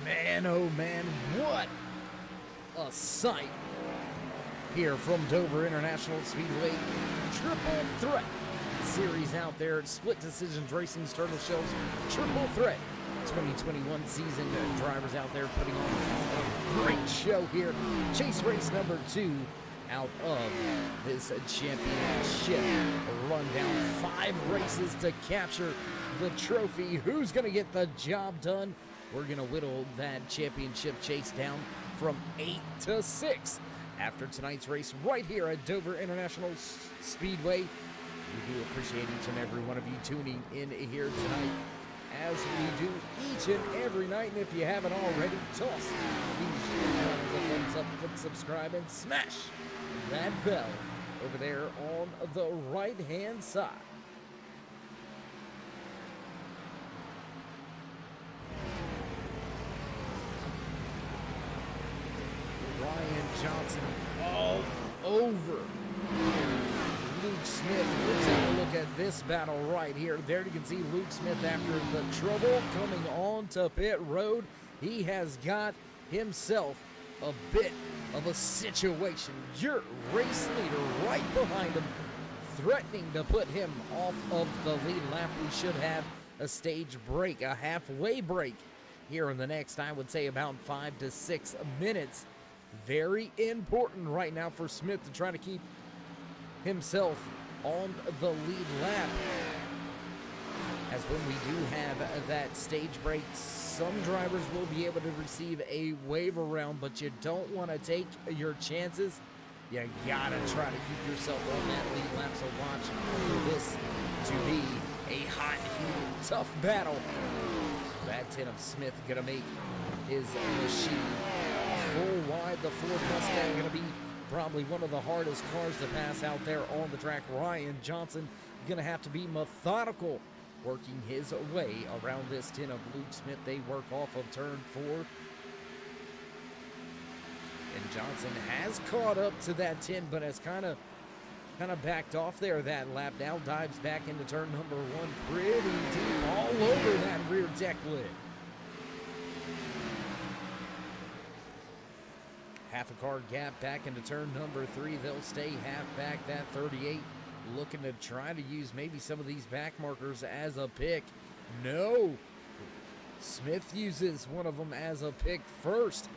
Man, oh man, what a sight here from Dover International Speedway. Triple Threat series out there at Split Decisions Racing's Turtle Shells. Triple Threat 2021 season. Drivers out there putting on a great show here. Chase race number 2 out of this championship rundown. 5 races to capture the trophy. Who's going to get the job done? We're going to whittle that championship chase down from 8 to 6 after tonight's race right here at Dover International Speedway. We do appreciate each and every one of you tuning in here tonight, as we do each and every night. And if you haven't already, toss the thumbs up, click subscribe, and smash that bell over there on the right-hand side. Ryan Johnson all over Luke Smith. Let's have a look at this battle right here. There you can see Luke Smith after the trouble coming on to pit road. He has got himself a bit of a situation. Your race leader right behind him, threatening to put him off of the lead lap. We should have a stage break, a halfway break here in the next, I would say, about 5 to 6 minutes. Very important right now for Smith to try to keep himself on the lead lap. As when we do have that stage break, some drivers will be able to receive a waiver round, but you don't want to take your chances. You gotta try to keep yourself on that lead lap, so watch for this to be a hot, heated, tough battle. That 10 of Smith gonna make his machine full wide. The Ford Mustang gonna be probably one of the hardest cars to pass out there on the track. Ryan Johnson gonna have to be methodical, working his way around this 10 of Luke Smith. They work off of turn 4. And Johnson has caught up to that 10, but has kind of backed off there that lap. Now dives back into turn number 1 pretty deep all over that rear deck lid. Half a car gap back into turn number 3. They'll stay half back that 38. Looking to try to use maybe some of these back markers as a pick. No. Smith uses one of them as a pick first.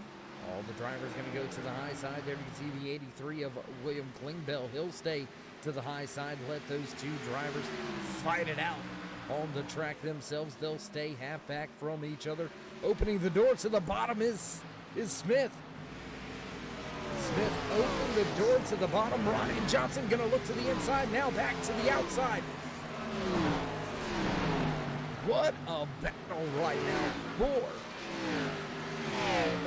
All the drivers going to go to the high side. There you can see the 83 of William Klingbeil. He'll stay to the high side. Let those two drivers fight it out on the track themselves. They'll stay half back from each other. Opening the door to the bottom is Smith. Smith opened the door to the bottom. Ryan Johnson going to look to the inside. Now back to the outside. What a battle right now for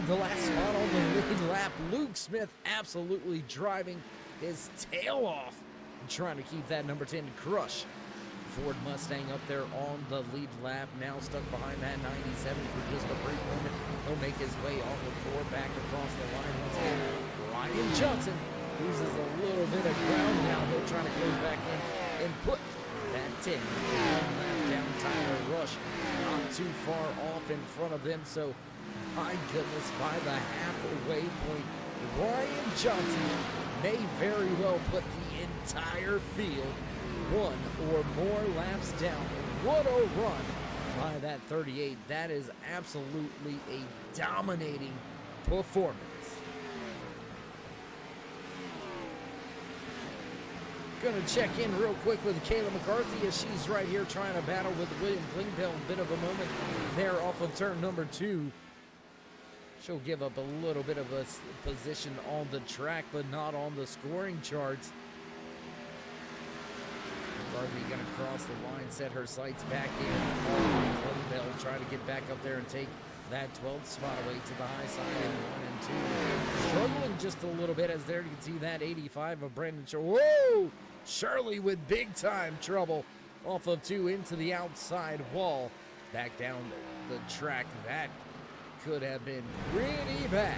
the last spot on the lead lap. Luke Smith absolutely driving his tail off, trying to keep that number 10 crush. Ford Mustang up there on the lead lap, now stuck behind that 97 for just a brief moment. He'll make his way off of 4 back across the line. Once again, Ryan Johnson loses a little bit of ground now. He'll try to close back in and put that 10 down. Tyler Rush not too far off in front of them, so my goodness, by the halfway point, Ryan Johnson may very well put the entire field 1 or more laps down. What a run by that 38. That is absolutely a dominating performance. Gonna check in real quick with Kayla McCarthy as she's right here trying to battle with William Klingbeil. A bit of a moment there off of turn number 2. She'll give up a little bit of a position on the track, but not on the scoring charts. McCarthy gonna cross the line, set her sights back in. Klingbeil try to get back up there and take that 12th spot away to the high side in 1 and 2. Struggling just a little bit as there you can see that 85 of Brandon Shirley. Whoa! Shirley with big time trouble off of 2 into the outside wall. Back down the track. That could have been pretty bad.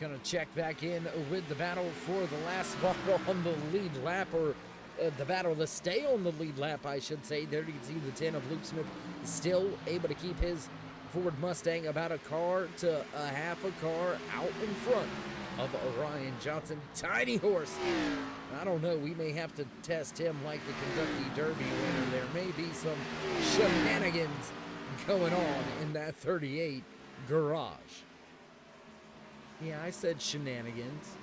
Gonna check back in with the battle for the last spot on the lead lap, or the battle to stay on the lead lap, I should say. There you can see the 10 of Luke Smith still able to keep his Ford Mustang about a car to a half a car out in front of Ryan Johnson. Tiny horse. I don't know. We may have to test him like the Kentucky Derby winner. There may be some shenanigans going on in that 38 garage. Yeah, I said shenanigans.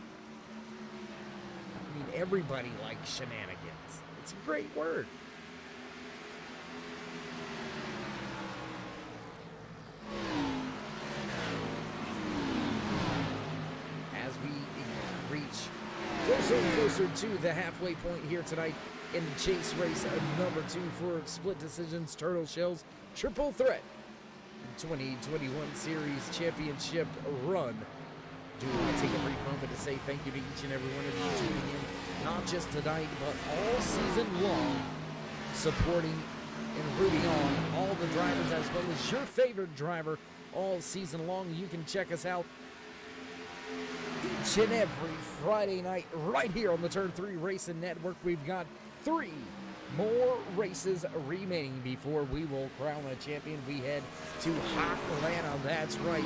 I mean, everybody likes shenanigans. It's a great word. As we reach closer and closer to the halfway point here tonight in the chase race number 2 for Split Decisions Turtle Shells Triple Threat 2021 Series Championship Run. Do want to take a brief moment to say thank you to each and every one of you tuning in, not just tonight, but all season long, supporting and rooting on all the drivers as well as your favorite driver all season long. You can check us out each and every Friday night right here on the Turn 3 Racing Network. We've got 3 more races remaining before we will crown a champion. We head to Hot Atlanta. That's right.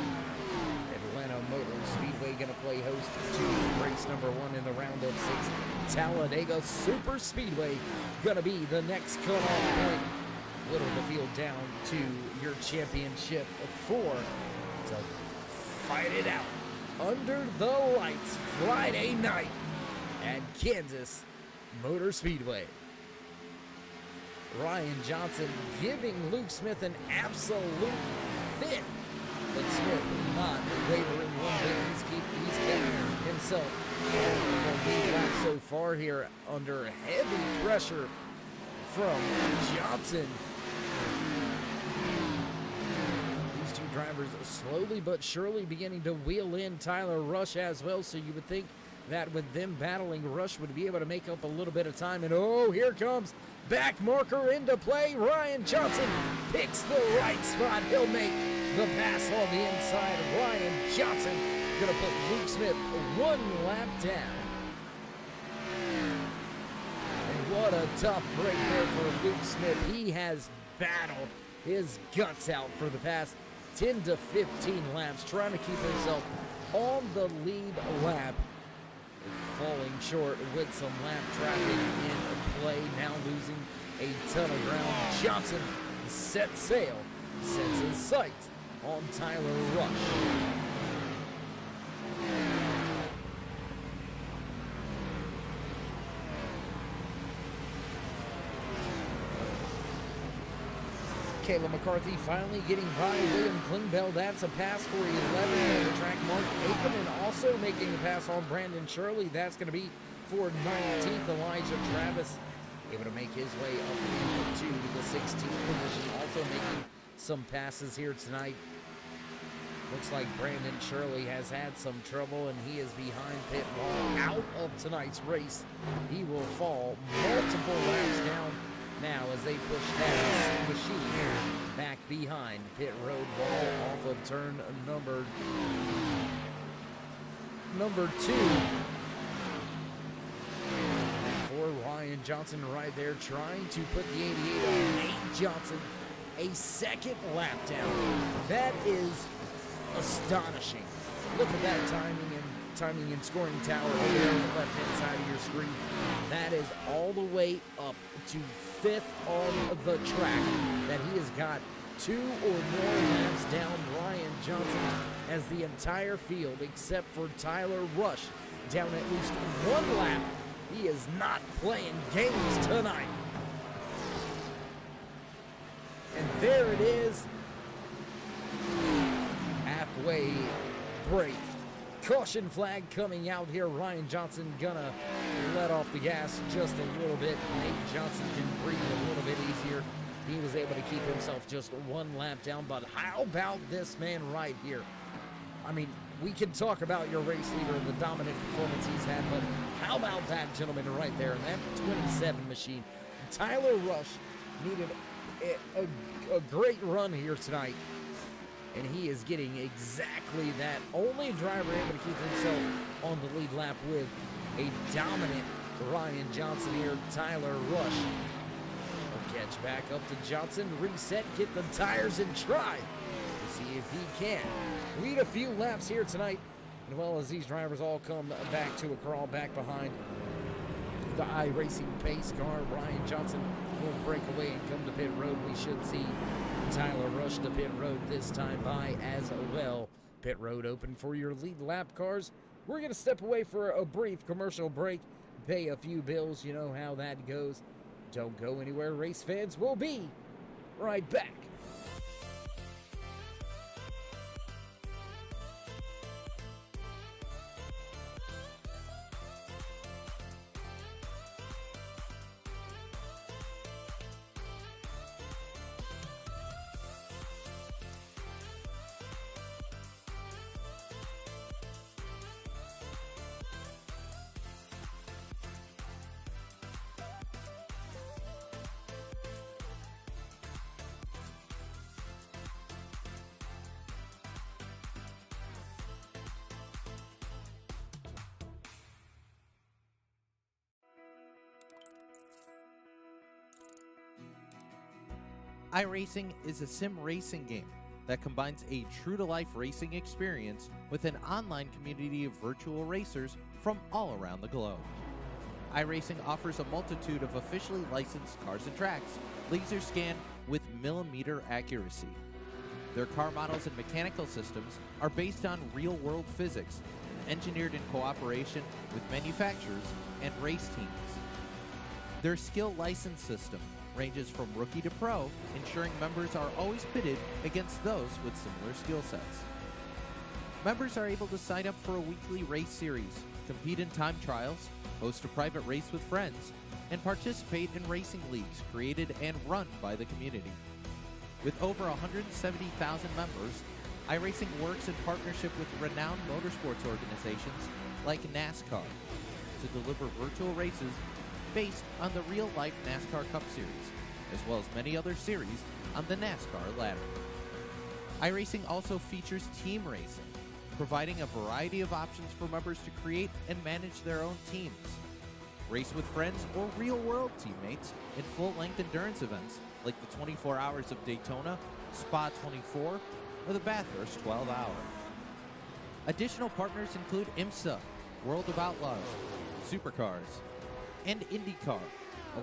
Atlanta Motor Speedway going to play host to race number 1 in the round of 6. Talladega Super Speedway going to be the next cutoff point. Little to field down to your championship 4 to fight it out under the lights Friday night at Kansas Motor Speedway. Ryan Johnson giving Luke Smith an absolute fit, but Smith not wavering one bit. He's kept himself on the lead lap so far here under heavy pressure from Johnson. These two drivers slowly but surely beginning to wheel in Tyler Rush as well, so you would think that with them battling, Rush would be able to make up a little bit of time. And oh, here comes back marker into play. Ryan Johnson picks the right spot. He'll make the pass on the inside. Ryan Johnson gonna put Luke Smith one lap down. And what a tough break there for Luke Smith. He has battled his guts out for the past 10 to 15 laps, trying to keep himself on the lead lap. Falling short with some lap traffic in play, now losing a ton of ground. Johnson sets sail, sets his sights on Tyler Rush. Caleb McCarthy finally getting by William Klingbeil. That's a pass for 11 on the track. Mark Akerman also making a pass on Brandon Shirley. That's going to be for 19th. Elijah Travis able to make his way up into the 16th position. Also making some passes here tonight. Looks like Brandon Shirley has had some trouble and he is behind pit wall out of tonight's race. He will fall multiple laps down now as they push that machine back behind pit road wall off of turn number 2. For Ryan Johnson right there trying to put the 88 on Nate Johnson a second lap down. That is astonishing. Look at that timing and scoring tower over there on the left-hand side of your screen. That is all the way up to 5th on the track, that he has got 2 or more laps down Ryan Johnson, as the entire field, except for Tyler Rush, down at least 1 lap. He is not playing games tonight. And there it is. Halfway break. Caution flag coming out here. Ryan Johnson gonna let off the gas just a little bit. Nate Johnson can breathe a little bit easier. He was able to keep himself just 1 lap down, but how about this man right here? I mean, we can talk about your race leader and the dominant performance he's had, but how about that gentleman right there in that 27 machine? Tyler Rush needed a great run here tonight, and he is getting exactly that. Only driver able to keep himself on the lead lap with a dominant Ryan Johnson here, Tyler Rush. Will catch back up to Johnson, reset, get the tires, and try to see if he can lead a few laps here tonight, as well as these drivers all come back to a crawl back behind the iRacing pace car. Ryan Johnson will break away and come to pit road. We should see Tyler Rush to pit road this time by as well. Pit road open for your lead lap cars. We're going to step away for a brief commercial break, pay a few bills. You know how that goes. Don't go anywhere, race fans. We'll be right back. iRacing is a sim racing game that combines a true-to-life racing experience with an online community of virtual racers from all around the globe. iRacing offers a multitude of officially licensed cars and tracks, laser scan, with millimeter accuracy. Their car models and mechanical systems are based on real-world physics, engineered in cooperation with manufacturers and race teams. Their skill license system ranges from rookie to pro, ensuring members are always pitted against those with similar skill sets. Members are able to sign up for a weekly race series, compete in time trials, host a private race with friends, and participate in racing leagues created and run by the community. With over 170,000 members, iRacing works in partnership with renowned motorsports organizations like NASCAR to deliver virtual races based on the real-life NASCAR Cup Series, as well as many other series on the NASCAR ladder. iRacing also features team racing, providing a variety of options for members to create and manage their own teams. Race with friends or real-world teammates in full-length endurance events like the 24 Hours of Daytona, Spa 24, or the Bathurst 12 Hour. Additional partners include IMSA, World of Outlaws, Supercars, and IndyCar,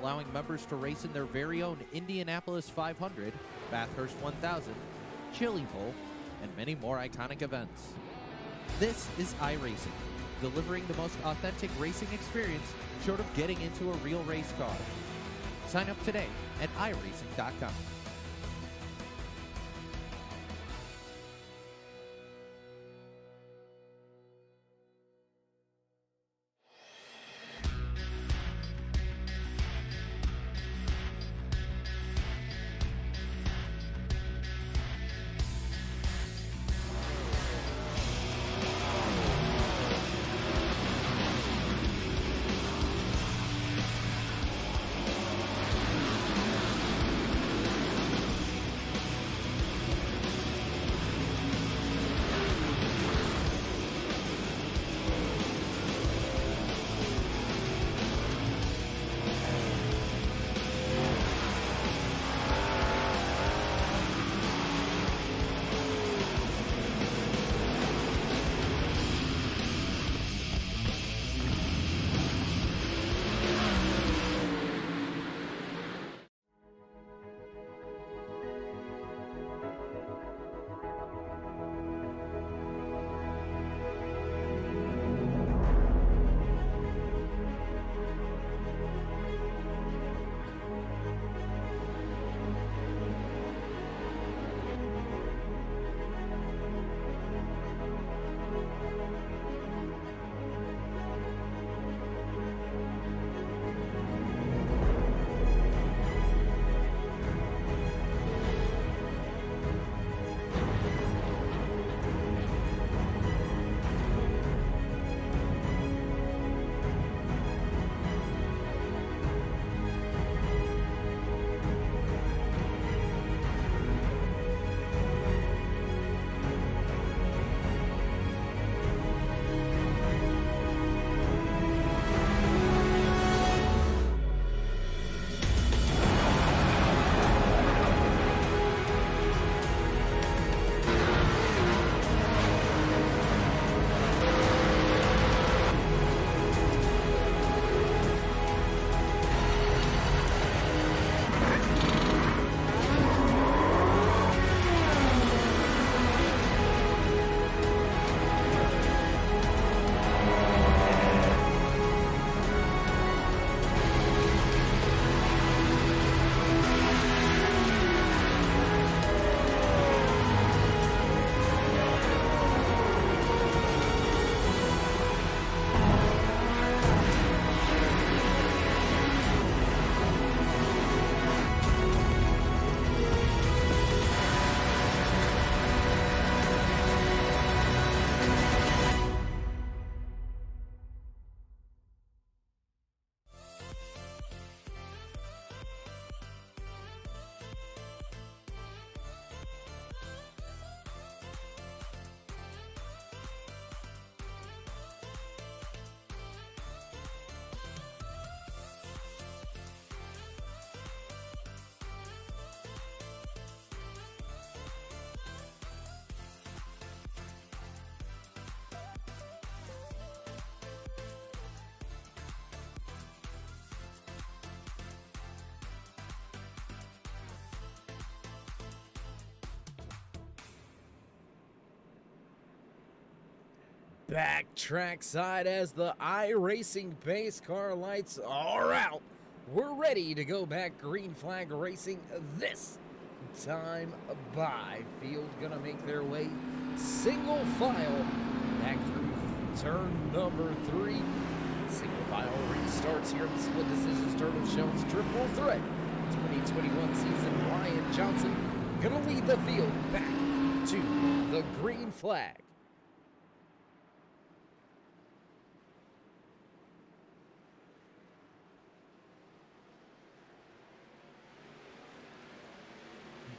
allowing members to race in their very own Indianapolis 500, Bathurst 1000, Chili Bowl, and many more iconic events. This is iRacing, delivering the most authentic racing experience short of getting into a real race car. Sign up today at iRacing.com. back trackside as the iRacing pace car lights are out. We're ready to go back green flag racing this time by. Field gonna make their way single file back through turn number 3. Single file restarts here in the Split Decisions Turtle Shells Triple Threat 2021 season. Ryan Johnson gonna lead the field back to the green flag.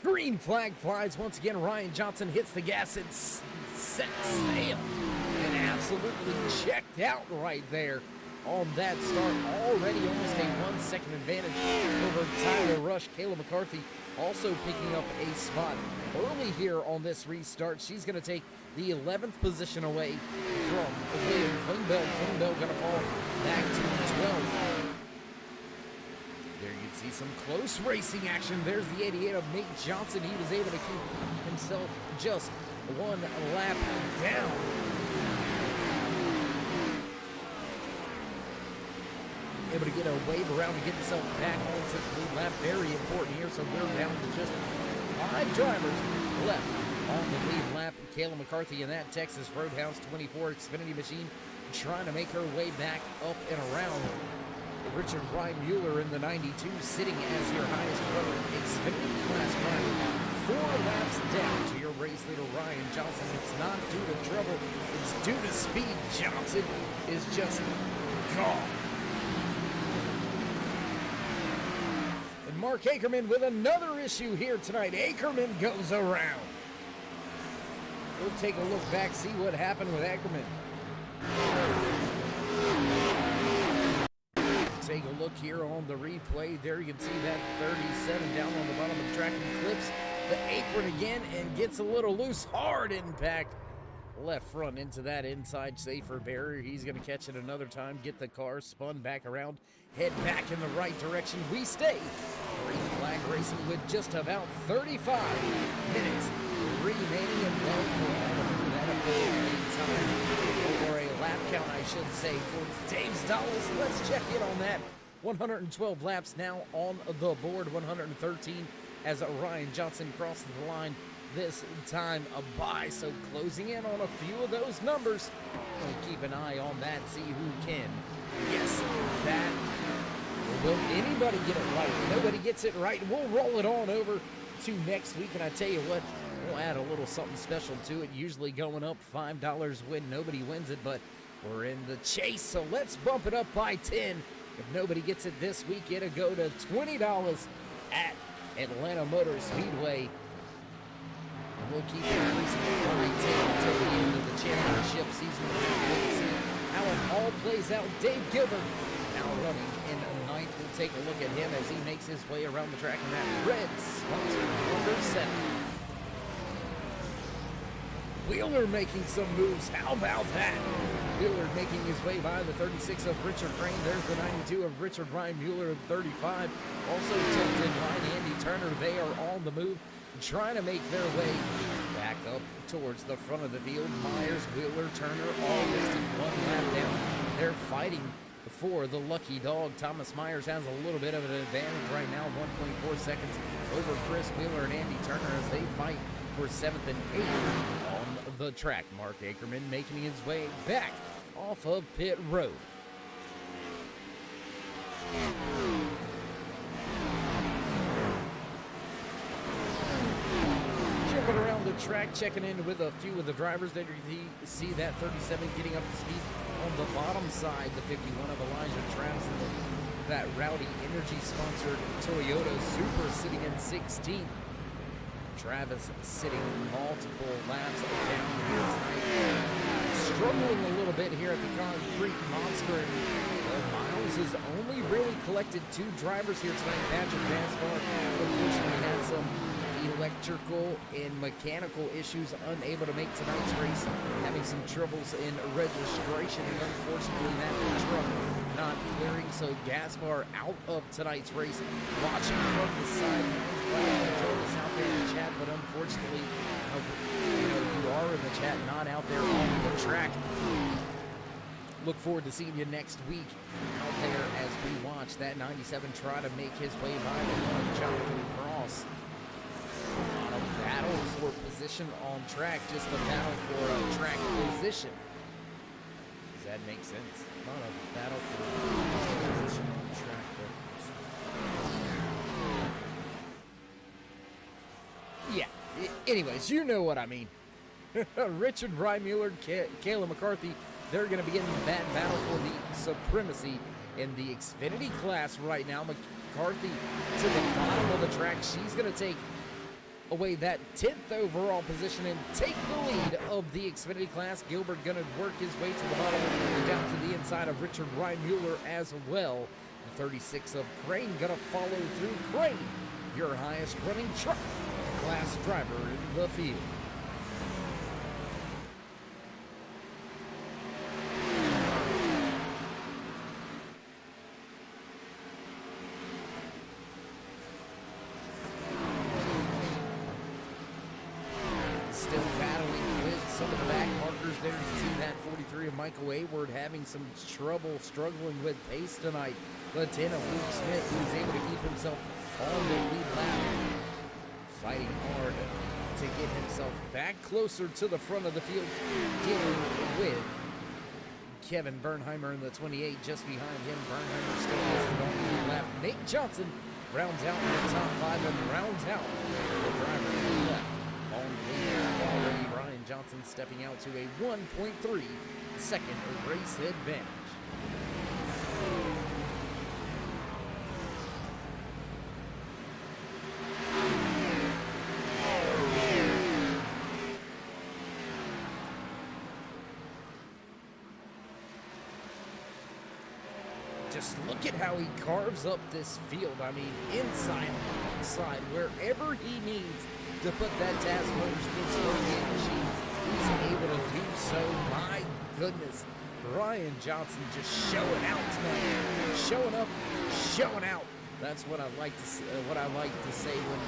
Green flag flies once again. Ryan Johnson hits the gas and sets sail. And absolutely checked out right there on that start. Already almost a 1 second advantage over Tyler Rush. Kayla McCarthy also picking up a spot early here on this restart. She's going to take the 11th position away from William Klingbeil. Klingbeil going to fall back to 12th. There you can see some close racing action. There's the 88 of Nate Johnson. He was able to keep himself just 1 lap down. Able to get a wave around to get himself back onto the lead lap. Very important here. So we're down to just 5 drivers left on the lead lap. Kayla McCarthy in that Texas Roadhouse 24 Xfinity machine trying to make her way back up and around. Richard Ryan Mueller in the 92 sitting as your highest runner Xfinity Class driver. 4 laps down to your race leader Ryan Johnson. It's not due to trouble, it's due to speed. Johnson is just gone. And Mark Ackerman with another issue here tonight. Ackerman goes around. We'll take a look back, see what happened with Ackerman. Take a look here on the replay. There you can see that 37 down on the bottom of the track and clips the apron again and gets a little loose. Hard impact left front into that inside safer barrier. He's going to catch it another time, get the car spun back around, head back in the right direction. We stay green flag racing with just about 35 minutes remaining and well for all of that time, or a lap count I should say, for Dave's Dollars. Let's check in on that. 112 laps now on the board, 113 as Ryan Johnson crosses the line this time by. So closing in on a few of those numbers. We'll keep an eye on that, see who can guess that. Will anybody get it right? Nobody gets it right. We'll roll it on over to next week, and I tell you what, we'll add a little something special to it. Usually going up $5 win, nobody wins it, but we're in the chase, so let's bump it up by 10. If nobody gets it this week, it'll go to $20 at Atlanta Motor Speedway. And we'll keep increasing it by 10 until the end of the championship season. We'll see how it all plays out. Dave Gilbert now running in 9th. We'll take a look at him as he makes his way around the track in that red sponsor number 7. Wheeler making some moves. How about that? Wheeler making his way by the 36 of Richard Crane. There's the 92 of Richard Ryan Mueller of 35. Also tucked in behind Andy Turner. They are on the move, trying to make their way back up towards the front of the field. Myers, Wheeler, Turner all listed 1 lap down. They're fighting for the lucky dog. Thomas Myers has a little bit of an advantage right now, 1.4 seconds over Chris Wheeler and Andy Turner as they fight for 7th and 8th on the track. Mark Ackerman making his way back off of pit road. Jumping around the track, checking in with a few of the drivers. There you see that 37 getting up to speed on the bottom side. The 51 of Elijah Travis and that Rowdy Energy sponsored Toyota Supra sitting in 16th. Travis sitting multiple laps down here tonight. Struggling a little bit here at the concrete monster. And Miles has only really collected 2 drivers here tonight. Patrick Gaspar unfortunately had some electrical and mechanical issues, unable to make tonight's race, having some troubles in registration, and unfortunately that truck not clearing, so Gaspar out of tonight's race. Watching from the side, Joel is out there in the chat, but unfortunately, you are in the chat, not out there on the track. Look forward to seeing you next week out there as we watch that 97 try to make his way by the one, Jonathan Cross. Not a battle for position on track, just a battle for a track position. Does that make sense? Not a battle for position on track, but yeah. Anyways, you know what I mean. Richard Reimuller, Kayla McCarthy, they're going to be in that battle for the supremacy in the Xfinity class right now. McCarthy to the bottom of the track. She's going to take away that 10th overall position and take the lead of the Xfinity class. Gilbert going to work his way to the bottom and down to the inside of Richard Reimuller as well. The 36 of Crane going to follow through. Crane, your highest running truck class driver in the field. Still battling with some of the back markers there. You see that 43 of Michael Ayward having some trouble struggling with pace tonight. The 10 of Luke Smith, who's able to keep himself on the lead lap, fighting hard to get himself back closer to the front of the field, dealing with Kevin Bernheimer in the 28 just behind him. Bernheimer still has the lead lap. Nate Johnson rounds out in the top 5 and rounds out the driver to the left. On the lead already, Brian Johnson stepping out to a 1.3 second race advantage. Just look at how he carves up this field. I mean, inside, outside, wherever he needs to put that Taz Motorsports 38 machine, he's able to do so. My goodness, Ryan Johnson just showing out tonight, showing up, showing out. That's what I like to say, when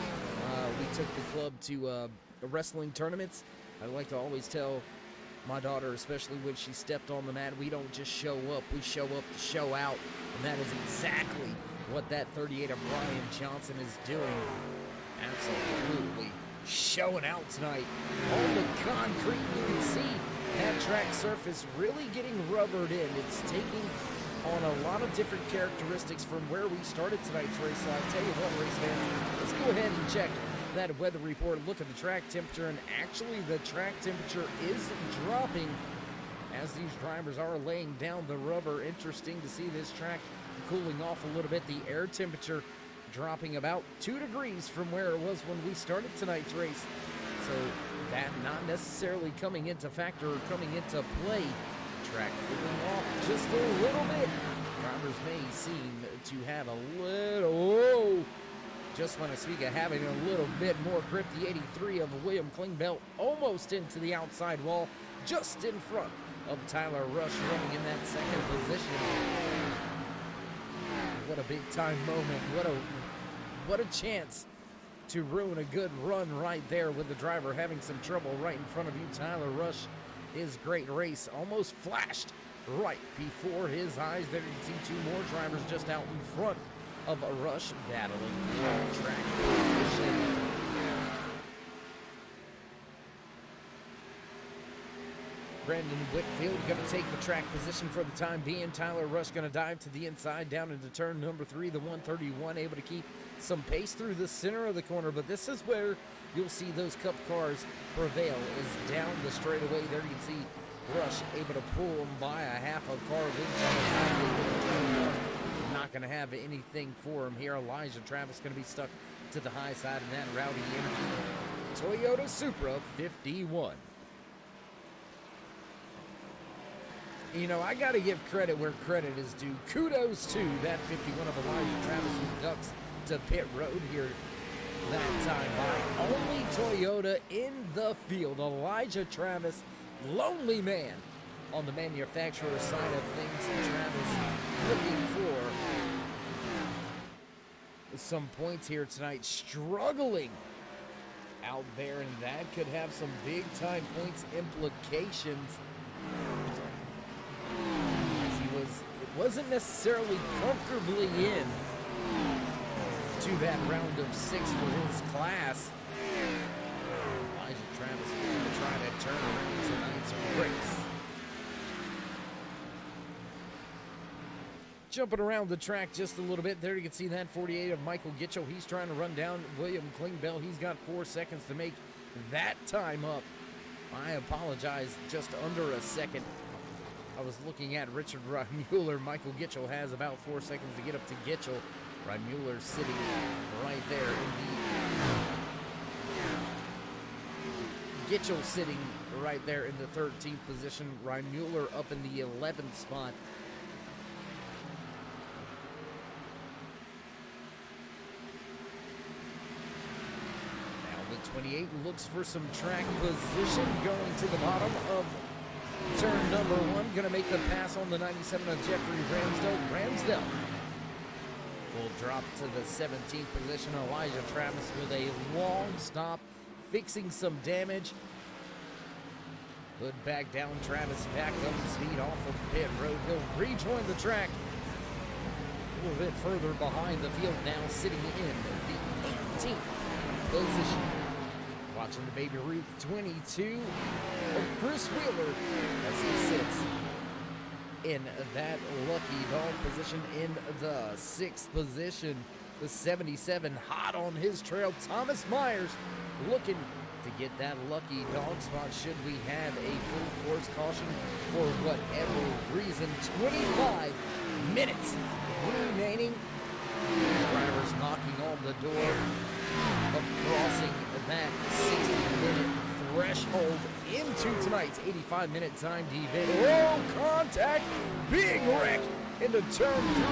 we took the club to wrestling tournaments. I like to always tell my daughter, especially when she stepped on the mat, we don't just show up, we show up to show out. And that is exactly what that 38 of Ryan Johnson is doing. Absolutely showing out tonight. On the concrete, you can see that track surface really getting rubbered in. It's taking on a lot of different characteristics from where we started tonight's race. So I'll tell you what, race fans, let's go ahead and check that weather report, look at the track temperature, and actually the track temperature is dropping as these drivers are laying down the rubber. Interesting to see this track cooling off a little bit. The air temperature dropping about 2 degrees from where it was when we started tonight's race. So that not necessarily coming into factor or coming into play. Track cooling off just a little bit. Drivers may seem to have a little, just when I speak of having a little bit more grip, the 83 of William Klingbeil almost into the outside wall, just in front of Tyler Rush running in that second position. What a big time moment. What a chance to ruin a good run right there with the driver having some trouble right in front of you. Tyler Rush, his great race almost flashed right before his eyes. There you can see 2 more drivers just out in front of a Rush battling for track position. Brandon Whitfield going to take the track position for the time being. Tyler Rush going to dive to the inside down into turn number 3, the 131, able to keep some pace through the center of the corner, but this is where you'll see those Cup cars prevail, is down the straightaway. There you can see Rush able to pull them by a half a car length. Not going to have anything for him here. Elijah Travis going to be stuck to the high side in that Rowdy Energy Toyota Supra 51. You know, I got to give credit where credit is due. Kudos to that 51 of Elijah Travis, who ducks to pit road here that time by only Toyota in the field. Elijah Travis, lonely man on the manufacturer side of things. Travis looking for some points here tonight, struggling out there, and that could have some big time points implications. wasn't necessarily comfortably in to that round of 6 for his class. Elijah Travis going to try to turn around tonight's race. Jumping around the track just a little bit. There you can see that 48 of Michael Gitchell. He's trying to run down William Klingbeil. He's got 4 seconds to make that time up. I apologize, just under a second. I was looking at Richard Reimüller. Michael Gitchell has about 4 seconds to get up to Gitchell. Reimüller sitting right there in the... Gitchell sitting right there in the 13th position. Reimüller up in the 11th spot. Now the 28 looks for some track position going to the bottom of turn number 1. Gonna make the pass on the 97 of Jeffrey Ramsdell. Will drop to the 17th position. Elijah Travis with a long stop, fixing some damage. Hood back down, Travis back up to speed off of pit road. He'll rejoin the track a little bit further behind the field now, sitting in the 18th position. Watching the Baby Ruth 22 of Chris Wheeler as he sits in that lucky dog position in the 6th position. The 77 hot on his trail. Thomas Myers looking to get that lucky dog spot should we have a full course caution for whatever reason. 25 minutes remaining. Drivers knocking on the door of crossing that 60-minute threshold into tonight's 85-minute timed event. Oh, contact! Big wreck into turn 3.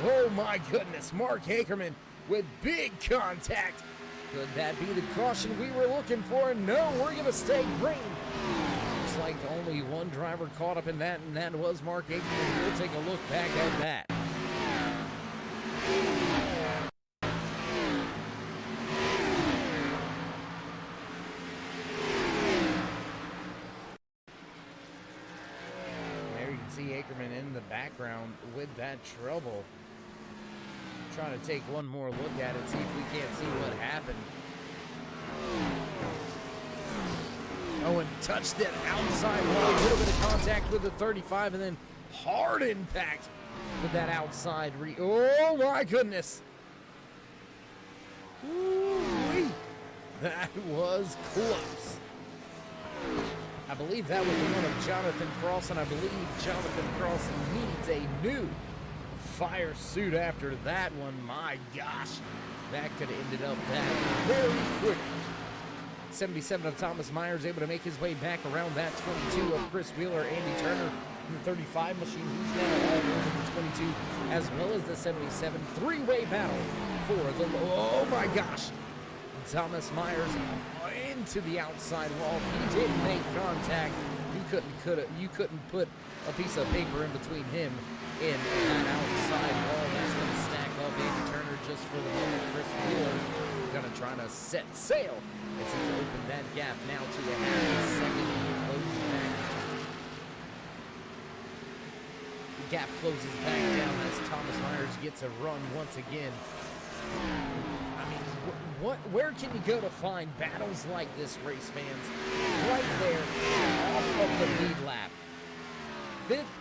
Oh my goodness, Mark Hakerman with big contact. Could that be the caution we were looking for? No, we're going to stay green. Looks like only one driver caught up in that, and that was Mark Hakerman. We'll take a look back at that. Ackerman in the background with that trouble. Trying to take one more look at it, see if we can't see what happened. Oh, and touched that outside wall. A little bit of contact with the 35 and then hard impact with that outside oh my goodness. Ooh-wee. That was close. I believe that was the one of Jonathan Cross, and I believe Jonathan Cross needs a new fire suit after that one. My gosh, that could have ended up that very quick. 77 of Thomas Myers able to make his way back around that 22 of Chris Wheeler. Andy Turner in the 35 machine. He's now all over the 22, as well as the 77. Three-way battle for the, oh my gosh. Thomas Myers into the outside wall. He did make contact. You couldn't put a piece of paper in between him and that outside wall. That's going to stack up Andy Turner just for the moment. Chris Wheeler going to try to set sail as he opened that gap now to the half a second. He closes back. The gap closes back down as Thomas Myers gets a run once again. I mean, where can you go to find battles like this, race fans? Right there off of the lead lap. 5th,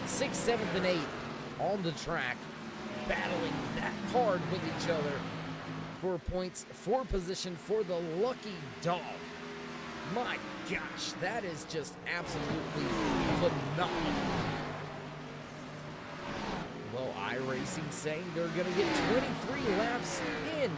6th, 7th, and 8th on the track, battling that hard with each other for points, for position, for the lucky dog. My gosh, that is just absolutely phenomenal. Well, iRacing saying they're going to get 23 laps in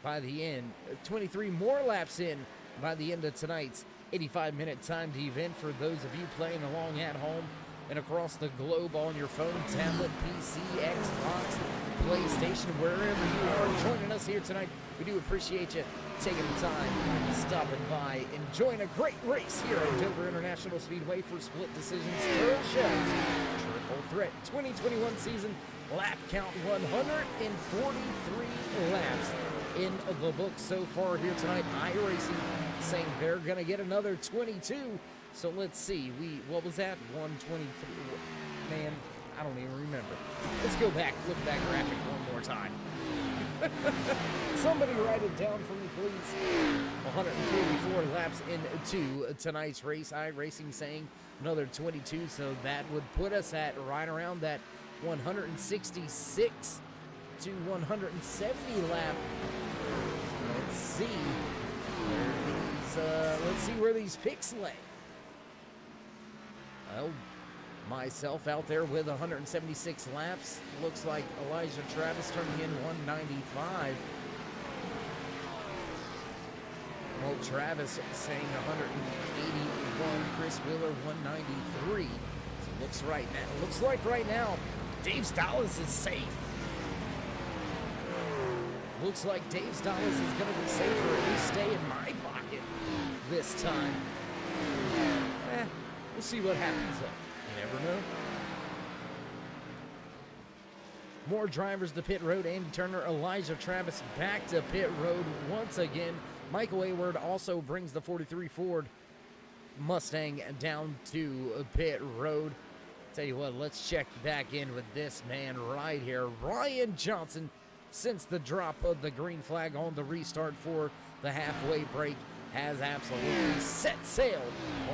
by the end. 23 more laps in by the end of tonight's 85-minute timed event for those of you playing along at home and across the globe on your phone, tablet, PC, Xbox, PlayStation, wherever you are joining us here tonight. We do appreciate you taking the time, stopping by, enjoying a great race here at Dover International Speedway for Split Decisions Turtle Shells Triple Threat 2021 season. Lap count 143 laps in the book so far here tonight. iRacing saying they're going to get another 22. So let's see. What was that? 123. Man, I don't even remember. Let's go back, look at that graphic one more time. Somebody write it down for me, please. 144 laps into tonight's race. iRacing saying another 22, so that would put us at right around that 166 to 170 lap. Let's see where these picks lay. Well, myself out there with 176 laps. Looks like Elijah Travis turning in 195. Well, Travis saying 181. Chris Wheeler 193. So looks like right now, Dave Stollis is safe. Looks like Dave Stollis is going to be safe, or at least stay in my pocket this time. We'll see what happens though. You never know. More drivers to pit road. Andy Turner, Elijah Travis back to pit road once again. Michael Hayward also brings the 43 Ford Mustang down to pit road. Tell you what, let's check back in with this man right here. Ryan Johnson, since the drop of the green flag on the restart for the halfway break, has absolutely set sail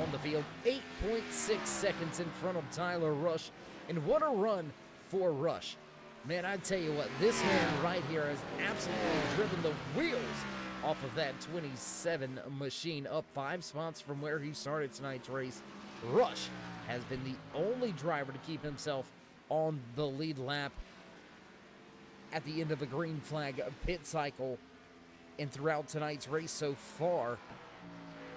on the field. 8.6 seconds in front of Tyler Rush. And what a run for Rush. Man, I tell you what, this man right here has absolutely driven the wheels off of that 27 machine, up 5 spots from where he started tonight's race. Rush has been the only driver to keep himself on the lead lap at the end of the green flag pit cycle. And throughout tonight's race so far,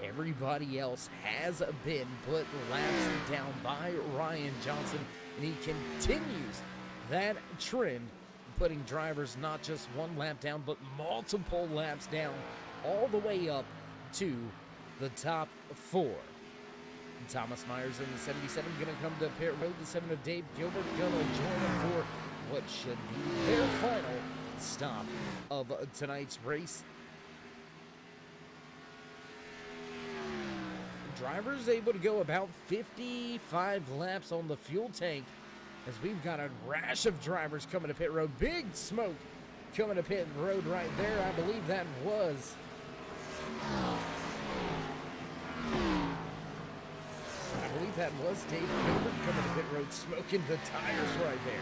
everybody else has been put laps down by Ryan Johnson, and he continues that trend, putting drivers not just one lap down, but multiple laps down, all the way up to the top 4. Thomas Myers in the 77 going to come to pit road. The 7 of Dave Gilbert going to join him for what should be their final stop of tonight's race. Drivers able to go about 55 laps on the fuel tank, as we've got a rash of drivers coming to pit road. Big smoke coming to pit road right there. I believe that was Dave Gilbert coming to pit road, smoking the tires right there.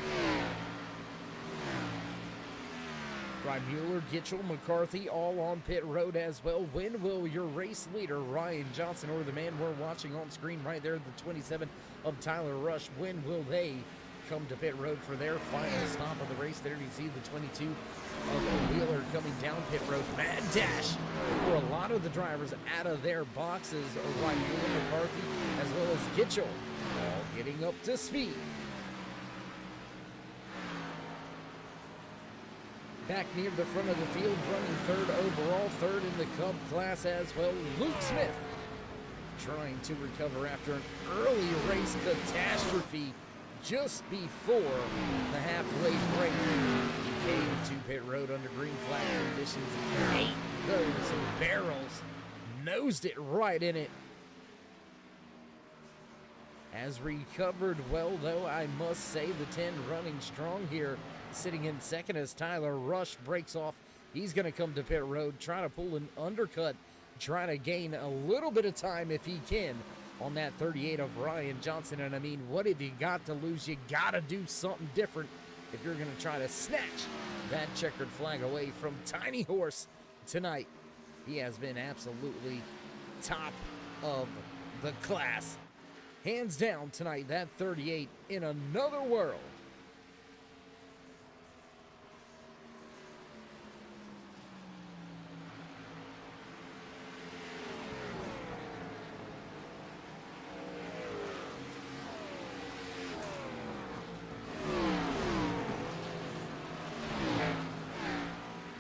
Ryan Mueller, Gitchell, McCarthy all on pit road as well. When will your race leader, Ryan Johnson, or the man we're watching on screen right there, the 27 of Tyler Rush, when will they come to pit road for their final stop of the race? There you see the 22 of Wheeler coming down pit road. Mad dash for a lot of the drivers out of their boxes. Ryan Mueller, McCarthy, as well as Gitchell, all getting up to speed. Back near the front of the field, running third overall, third in the Cup class as well, Luke Smith, trying to recover after an early race catastrophe just before the halfway break. He came to pit road under green flag conditions and ate those barrels, nosed it right in it. Has recovered well, though, I must say, the 10 running strong here, sitting in second as Tyler Rush breaks off. He's going to come to pit road, try to pull an undercut, try to gain a little bit of time if he can on that 38 of Ryan Johnson. And I mean, what have you got to lose? You got to do something different if you're going to try to snatch that checkered flag away from Tiny Horse tonight. He has been absolutely top of the class. Hands down tonight, that 38 in another world.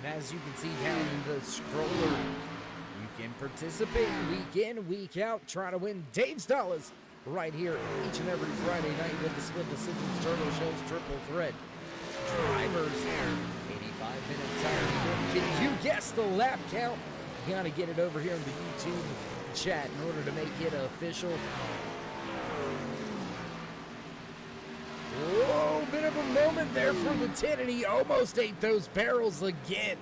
As you can see down in the stroller, you can participate week in, week out, trying to win Dave's dollars right here each and every Friday night with the Split Decisions Turtle Shell's Triple Threat. Drivers, 85-minute tire. Can you guess the lap count? You gotta get it over here on the YouTube chat in order to make it official. Whoa, bit of a moment there for the 10, and he almost ate those barrels again.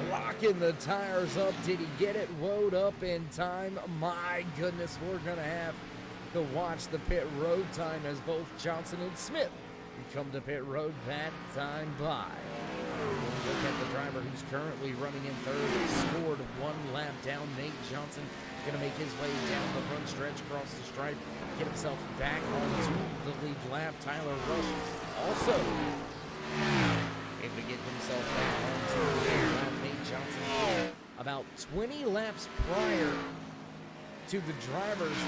Locking the tires up. Did he get it woed up in time? My goodness, we're going to have to watch the pit road time as both Johnson and Smith come to pit road that time by. Look at the driver who's currently running in third, scored 1 lap down. Nate Johnson gonna make his way down the front stretch, cross the stripe, get himself back onto the lead lap. Tyler Rush also able to get himself back onto the lead lap. Nate Johnson about 20 laps prior to the drivers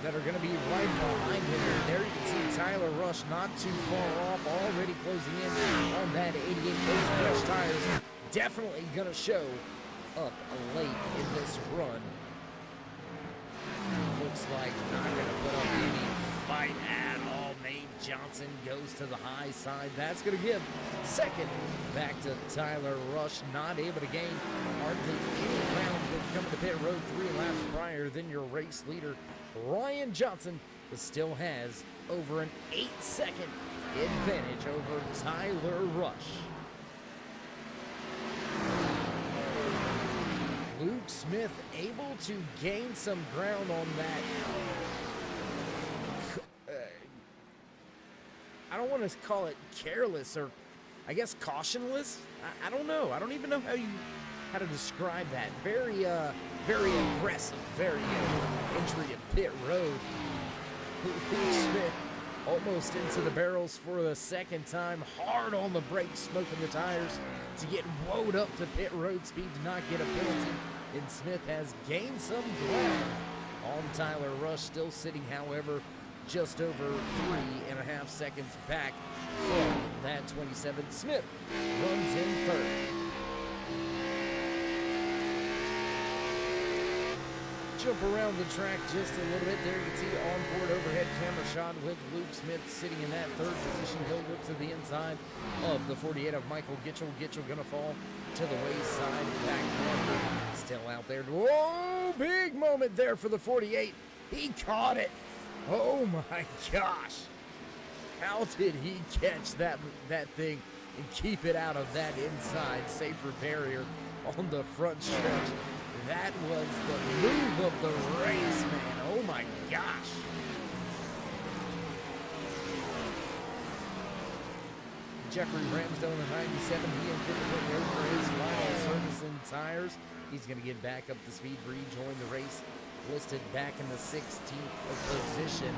that are going to be right behind him. And there you can see Tyler Rush not too far off, already closing in on that 88. Those fresh tires definitely going to show up late in this run. Looks like not going to put up any fight at all. Nate Johnson goes to the high side. That's going to give second back to Tyler Rush. Not able to gain hardly any ground with coming to pit road 3 laps prior than your race leader, Ryan Johnson, still has over an 8-second advantage over Tyler Rush. Luke Smith able to gain some ground on that. I don't want to call it careless, or I guess cautionless. I don't know. I don't even know how to describe that. Very aggressive, very entry to pit road. Luke Smith almost into the barrels for the second time. Hard on the brakes, smoking the tires to get woed up to pit road speed to not get a penalty. And Smith has gained some ground on Tyler Rush, still sitting, however, just over 3.5 seconds back from that 27. Smith runs in third. Jump around the track just a little bit. There you can see onboard overhead camera shot with Luke Smith sitting in that third position. He'll look to the inside of the 48 of Michael Gitchell. Gitchell gonna fall to the wayside. Back marker still out there. Whoa, big moment there for the 48. He caught it. Oh my gosh. How did he catch that thing and keep it out of that inside safer barrier on the front stretch? That was the move of the race, man. Oh my gosh. Jeffrey Ramsdale in the 97, he had good road for his final service and tires. He's going to get back up to speed, rejoin the race, listed back in the 16th position.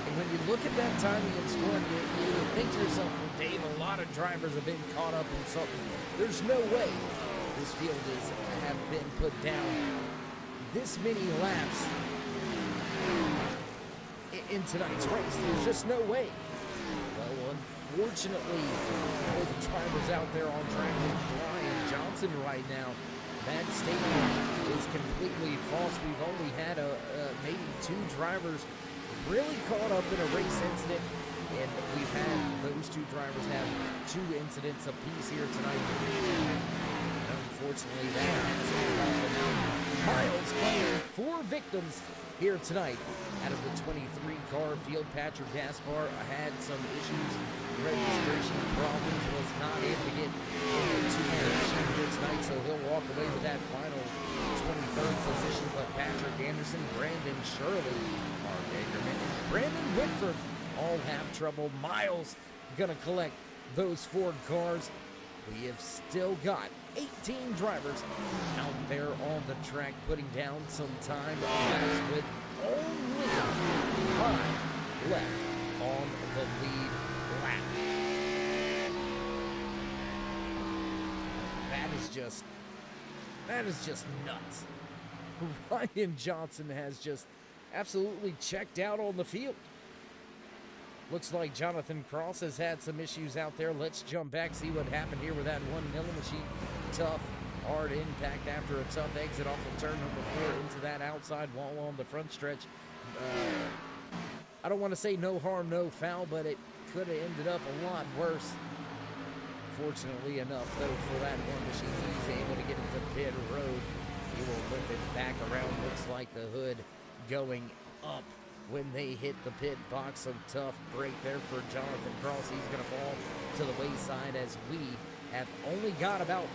And when you look at that timing and scoring, you think to yourself, well, Dave, a lot of drivers have been caught up in something. There's no way this field have been put down this many laps in tonight's race. There's just no way. Well, unfortunately, for the drivers out there on track with Ryan Johnson right now, that statement is completely false. We've only had maybe 2 drivers really caught up in a race incident, and we've had those 2 drivers have 2 incidents apiece here tonight. Unfortunately, that Miles claiming 4 victims here tonight out of the 23 car field. Patrick Gaspar had some issues, registration problems, was not able to get into the machine here tonight, so he'll walk away with that final 23rd position. But Patrick Anderson, Brandon Shirley, Mark Agerman, and Brandon Whitford all have trouble. Miles gonna collect those 4 cars. We have still got 18 drivers out there on the track putting down some time with only 5 left on the lead lap. That is just nuts. Ryan Johnson has just absolutely checked out on the field. Looks like Jonathan Cross has had some issues out there. Let's jump back, see what happened here with that 1 machine. Tough, hard impact after a tough exit off of turn number 4 into that outside wall on the front stretch. I don't want to say no harm, no foul, but it could have ended up a lot worse Fortunately enough, though, for that one machine, he's able to get into pit road. He will whip it back around. Looks like the hood going up when they hit the pit box. So tough break there for Jonathan Cross. He's going to fall to the wayside as we have only got about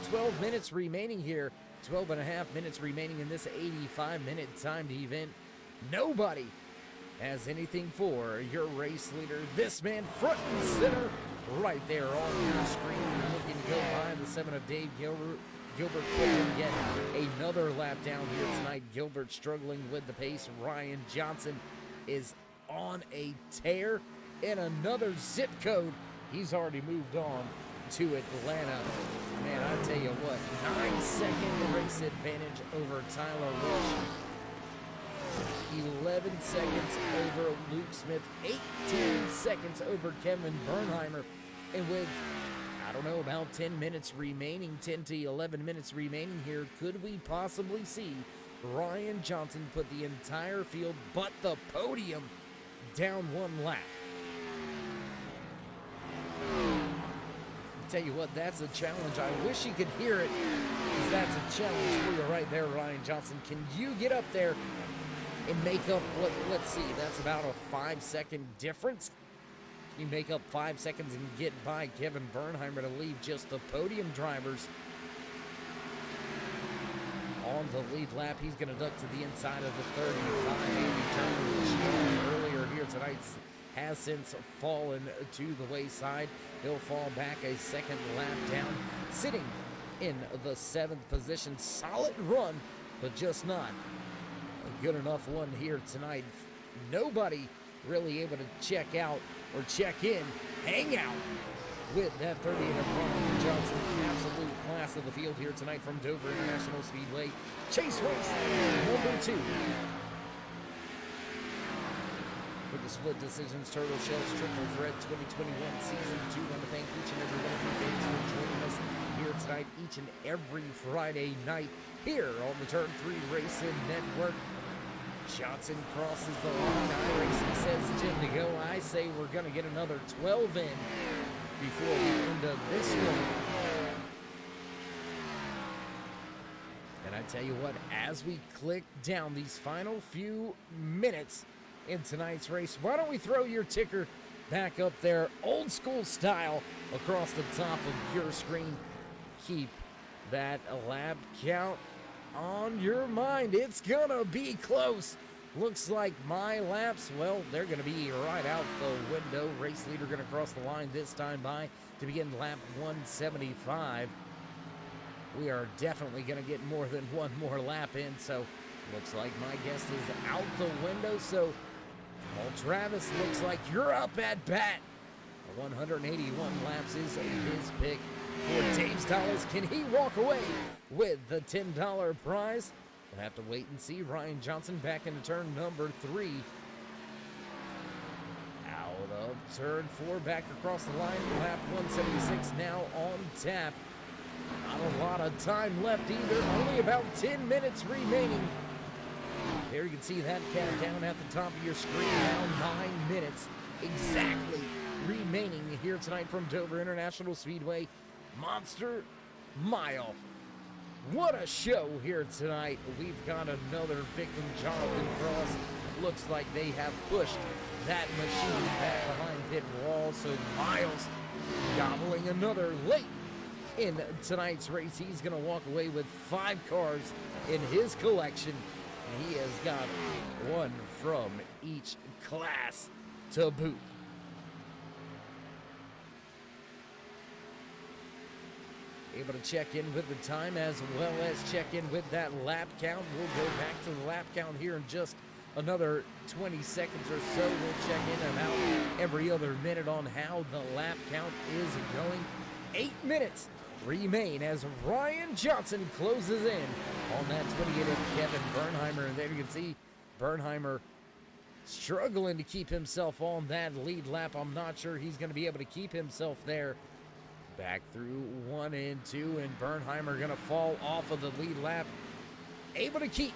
12 minutes remaining here. 12 and a half minutes remaining in this 85-minute timed event. Nobody has anything for your race leader. This man front and center right there on your screen. You're looking to go by the 7 of Dave Gilbert. Gilbert couldn't get another lap down here tonight. Gilbert struggling with the pace. Ryan Johnson is on a tear in another zip code. He's already moved on to Atlanta. Man, I tell you what, 9-second race advantage over Tyler Rush. 11 seconds over Luke Smith, 18 seconds over Kevin Bernheimer, and with, I don't know, about 10 minutes remaining, 10 to 11 minutes remaining here, could we possibly see Ryan Johnson put the entire field but the podium down one lap? Tell you what, that's a challenge. I wish you could hear it, because that's a challenge for you right there, Ryan Johnson. Can you get up there and make up what, let's see, that's about a 5-second difference? You make up 5 seconds and get by Kevin Bernheimer to leave just the podium drivers on the lead lap. He's going to duck to the inside of the 35. Andy Turner, earlier here tonight, has since fallen to the wayside. He'll fall back a second lap down, sitting in the 7th position. Solid run, but just not a good enough one here tonight. Nobody really able to check out or check in, hang out with that 30th of Ryan Johnson. Absolute class of the field here tonight from Dover International Speedway. Chase race number 2. For the Split Decisions Turtle Shells Triple Threat 2021 Season 2. I want to thank each and every one of you fans for joining us here tonight, each and every Friday night here on the Turn 3 Racing Network. Johnson crosses the line. iRacing says 10 to go. I say we're going to get another 12 in before the end of this one. And I tell you what, as we click down these final few minutes in tonight's race, why don't we throw your ticker back up there, old school style, across the top of your screen. Keep that lap count on your mind. It's gonna be close. Looks like my laps, well, they're gonna be right out the window. Race leader gonna cross the line this time by to begin lap 175. We are definitely gonna get more than one more lap in, so looks like my guest is out the window. So well, Travis, looks like you're up at bat. 181 laps is his pick for Dave's Dollars. Can he walk away with the $10 prize? We'll have to wait and see. Ryan Johnson back into turn number 3. Out of turn 4, back across the line. Lap 176 now on tap. Not a lot of time left either. Only about 10 minutes remaining. There you can see that countdown at the top of your screen. Now 9 minutes exactly remaining here tonight from Dover International Speedway. Monster Mile. What a show here tonight. We've got another victim, Jonathan Cross. Looks like they have pushed that machine back behind pit wall. So Miles gobbling another late in tonight's race. He's going to walk away with 5 cars in his collection. He has got one from each class to boot. Able to check in with the time as well as check in with that lap count. We'll go back to the lap count here in just another 20 seconds or so. We'll check in about every other minute on how the lap count is going. 8 minutes remain as Ryan Johnson closes in on that 28 of Kevin Bernheimer. And there you can see Bernheimer struggling to keep himself on that lead lap. I'm not sure he's going to be able to keep himself there. Back through 1 and 2, and Bernheimer going to fall off of the lead lap. Able to keep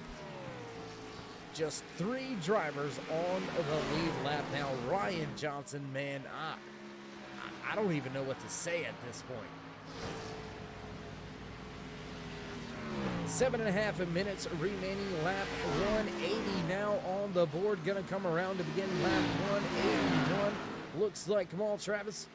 just 3 drivers on the lead lap. Now Ryan Johnson, man, I don't even know what to say at this point. 7.5 minutes remaining. Lap 180 now on the board. Gonna come around to begin lap 181. Looks like Kamal Travis,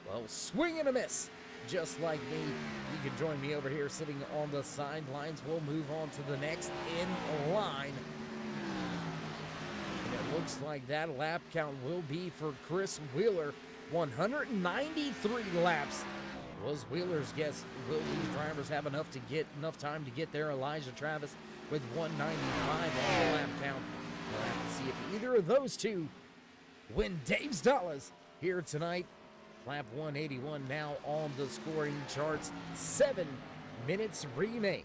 well, swing and a miss. Just like me, you can join me over here sitting on the sidelines. We'll move on to the next in line. And it looks like that lap count will be for Chris Wheeler. 193 laps was Wheeler's guess. Will these drivers have enough time to get there? Elijah Travis with 195 on the lap count. We'll have to see if either of those two win Dave's Dollars here tonight. Lap 181 now on the scoring charts. 7 minutes remain.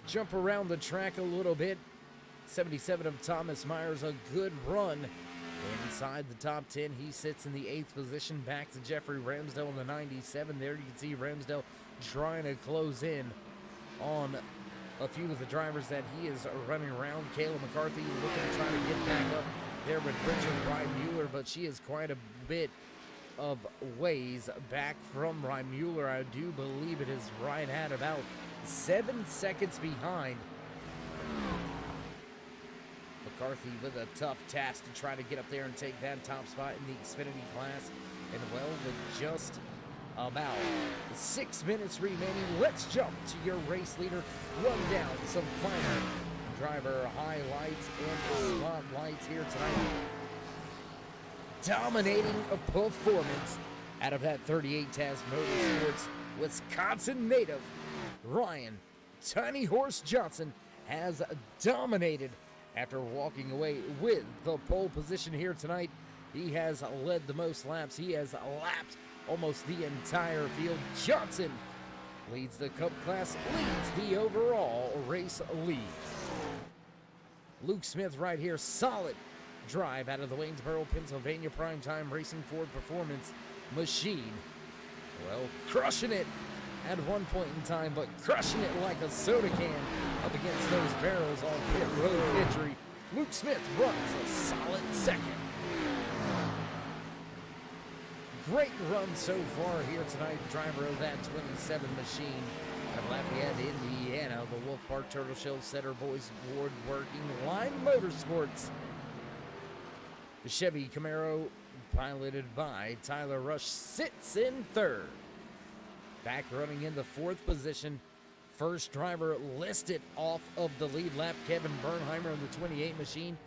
Jump around the track a little bit. 77 of Thomas Myers, a good run inside the top 10. He sits in the 8th position. Back to Jeffrey Ramsdell in the 97. There you can see Ramsdell trying to close in on a few of the drivers that he is running around. Kayla McCarthy looking to try to get back up there with Richard Reimmuller, but she is quite a bit of ways back from Reimmuller. I do believe it is right at about 7 seconds behind. McCarthy with a tough task to try to get up there and take that top spot in the Xfinity class. And well, with just about 6 minutes remaining, let's jump to your race leader. Run down some final driver highlights and spotlights here tonight. Dominating a performance out of that 38 Taz Motorsports Wisconsin native Ryan Tiny Horse Johnson has dominated after walking away with the pole position here tonight. He has led the most laps. He has lapped almost the entire field. Johnson leads the Cup class, leads the overall race lead. Luke Smith right here, solid drive out of the Waynesboro, Pennsylvania Primetime Racing Ford Performance Machine. Well, crushing it at one point in time, but crushing it like a soda can up against those barrels on pit road entry. Luke Smith runs a solid second. Great run so far here tonight. Driver of that 27 machine out of Lafayette, Indiana, the Wolf Park Turtle Shell Setter Boys woodworking Line Motorsports. The Chevy Camaro, piloted by Tyler Rush, sits in third. Back running in the 4th position. First driver listed off of the lead lap, Kevin Bernheimer in the 28 machine.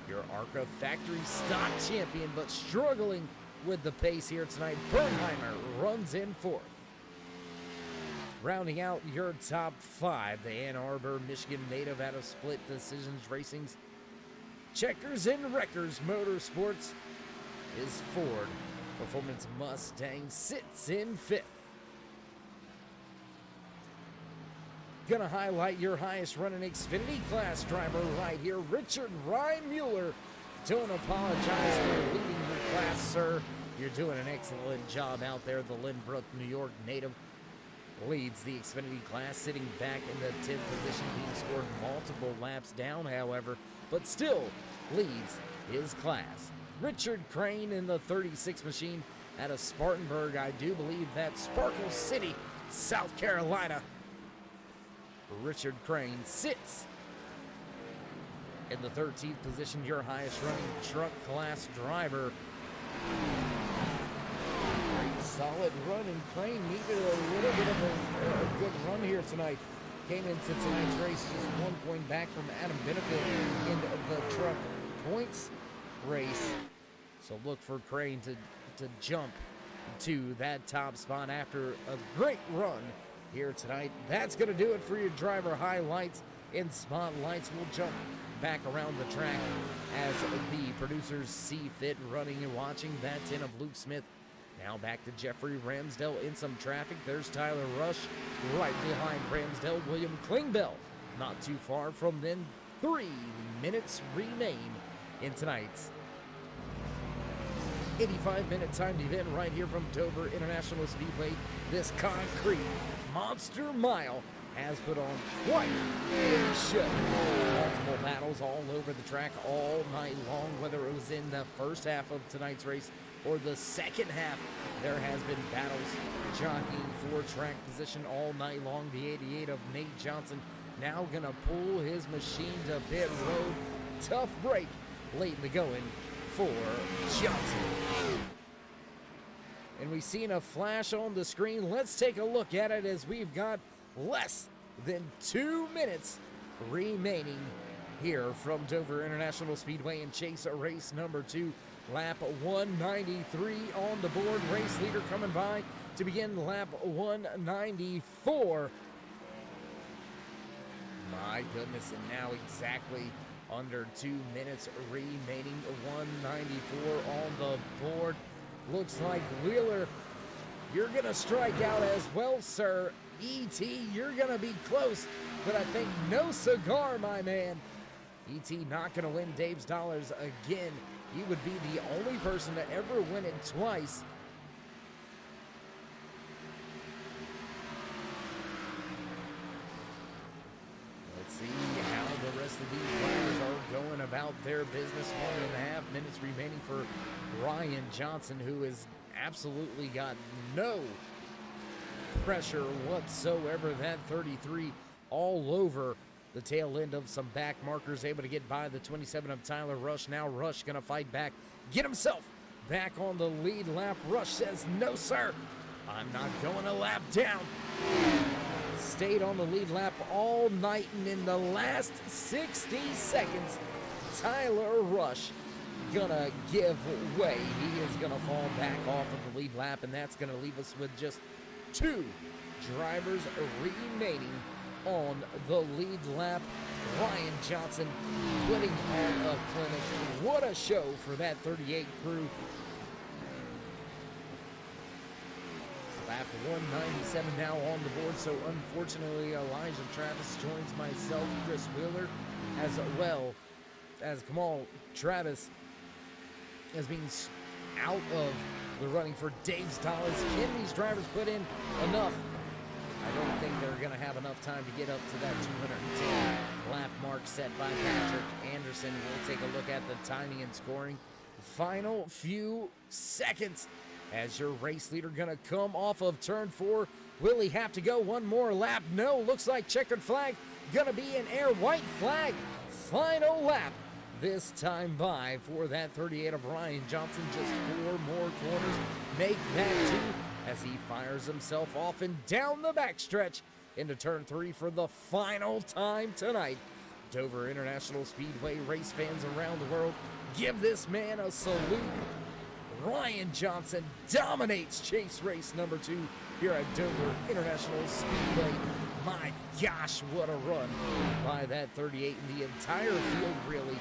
Your ARCA factory stock champion, but struggling with the pace here tonight. Bernheimer runs in 4th. Rounding out your top 5, the Ann Arbor, Michigan native out of Split Decisions Racing's Checkers and Wreckers Motorsports is Ford Performance Mustang sits in 5th. Gonna highlight your highest running Xfinity class driver right here, Richard Reimmuller. Don't apologize for leading your class, sir. You're doing an excellent job out there. The Lynbrook, New York native leads the Xfinity class, sitting back in the 10th position, being scored multiple laps down, however, but still leads his class. Richard Crane in the 36 machine out of Spartanburg. I do believe that's Sparkle City, South Carolina. Richard Crane sits in the 13th position, your highest running truck class driver. Great solid run, and Crane needed a little bit of a good run here tonight. Came into tonight's race just 1 point back from Adam Benefield in the truck points race. So look for Crane to jump to that top spot after a great run here tonight. That's going to do it for your driver highlights and spotlights. We'll jump back around the track as the producers see fit, running and watching that 10 of Luke Smith. Now back to Jeffrey Ramsdell in some traffic. There's Tyler Rush right behind Ramsdell. William Klingbeil not too far from them. 3 minutes remain in tonight's 85-minute timed event right here from Dover International Speedway. This concrete monster mile has put on quite a show. Multiple battles all over the track all night long, whether it was in the first half of tonight's race or the second half. There has been battles jockeying for track position all night long. The 88 of Nate Johnson now gonna pull his machine to pit road. Tough break late in the going for Johnson. And we've seen a flash on the screen. Let's take a look at it as we've got less than 2 minutes remaining here from Dover International Speedway and chase race number 2. Lap 193 on the board. Race leader coming by to begin lap 194. My goodness, and now exactly under 2 minutes remaining. 194 on the board. Looks like Wheeler, you're going to strike out as well, sir. E.T., you're going to be close, but I think no cigar, my man. E.T. not going to win Dave's Dollars again. He would be the only person to ever win it twice. Let's see how the rest of these players are going about their business. 1.5 minutes remaining for Ryan Johnson, who has absolutely got no pressure whatsoever. That 33 all over the tail end of some back markers, able to get by the 27 of Tyler Rush. Now Rush gonna fight back, get himself back on the lead lap. Rush says, no sir, I'm not going a lap down. Stayed on the lead lap all night, and in the last 60 seconds, Tyler Rush gonna give way. He is gonna fall back off of the lead lap, and that's gonna leave us with just 2 drivers remaining on the lead lap. Ryan Johnson putting on a clinic. What a show for that 38 crew. Lap 197 now on the board, so unfortunately Elijah Travis joins myself, Chris Wheeler, as well as Kamal Travis as being out of the running for Dave's Dollars. Can these drivers put in enough? I don't think they're going to have enough time to get up to that 210 lap mark set by Patrick Anderson. We'll take a look at the timing and scoring. Final few seconds as your race leader going to come off of turn 4. Will he have to go one more lap? No, looks like checkered flag. Going to be an air white flag. Final lap this time by for that 38 of Ryan Johnson. Just 4 more corners. Make that 2 as he fires himself off and down the backstretch into turn 3 for the final time tonight. Dover International Speedway race fans around the world, give this man a salute. Ryan Johnson dominates chase race number 2 here at Dover International Speedway. My gosh, what a run by that 38 in the entire field, really.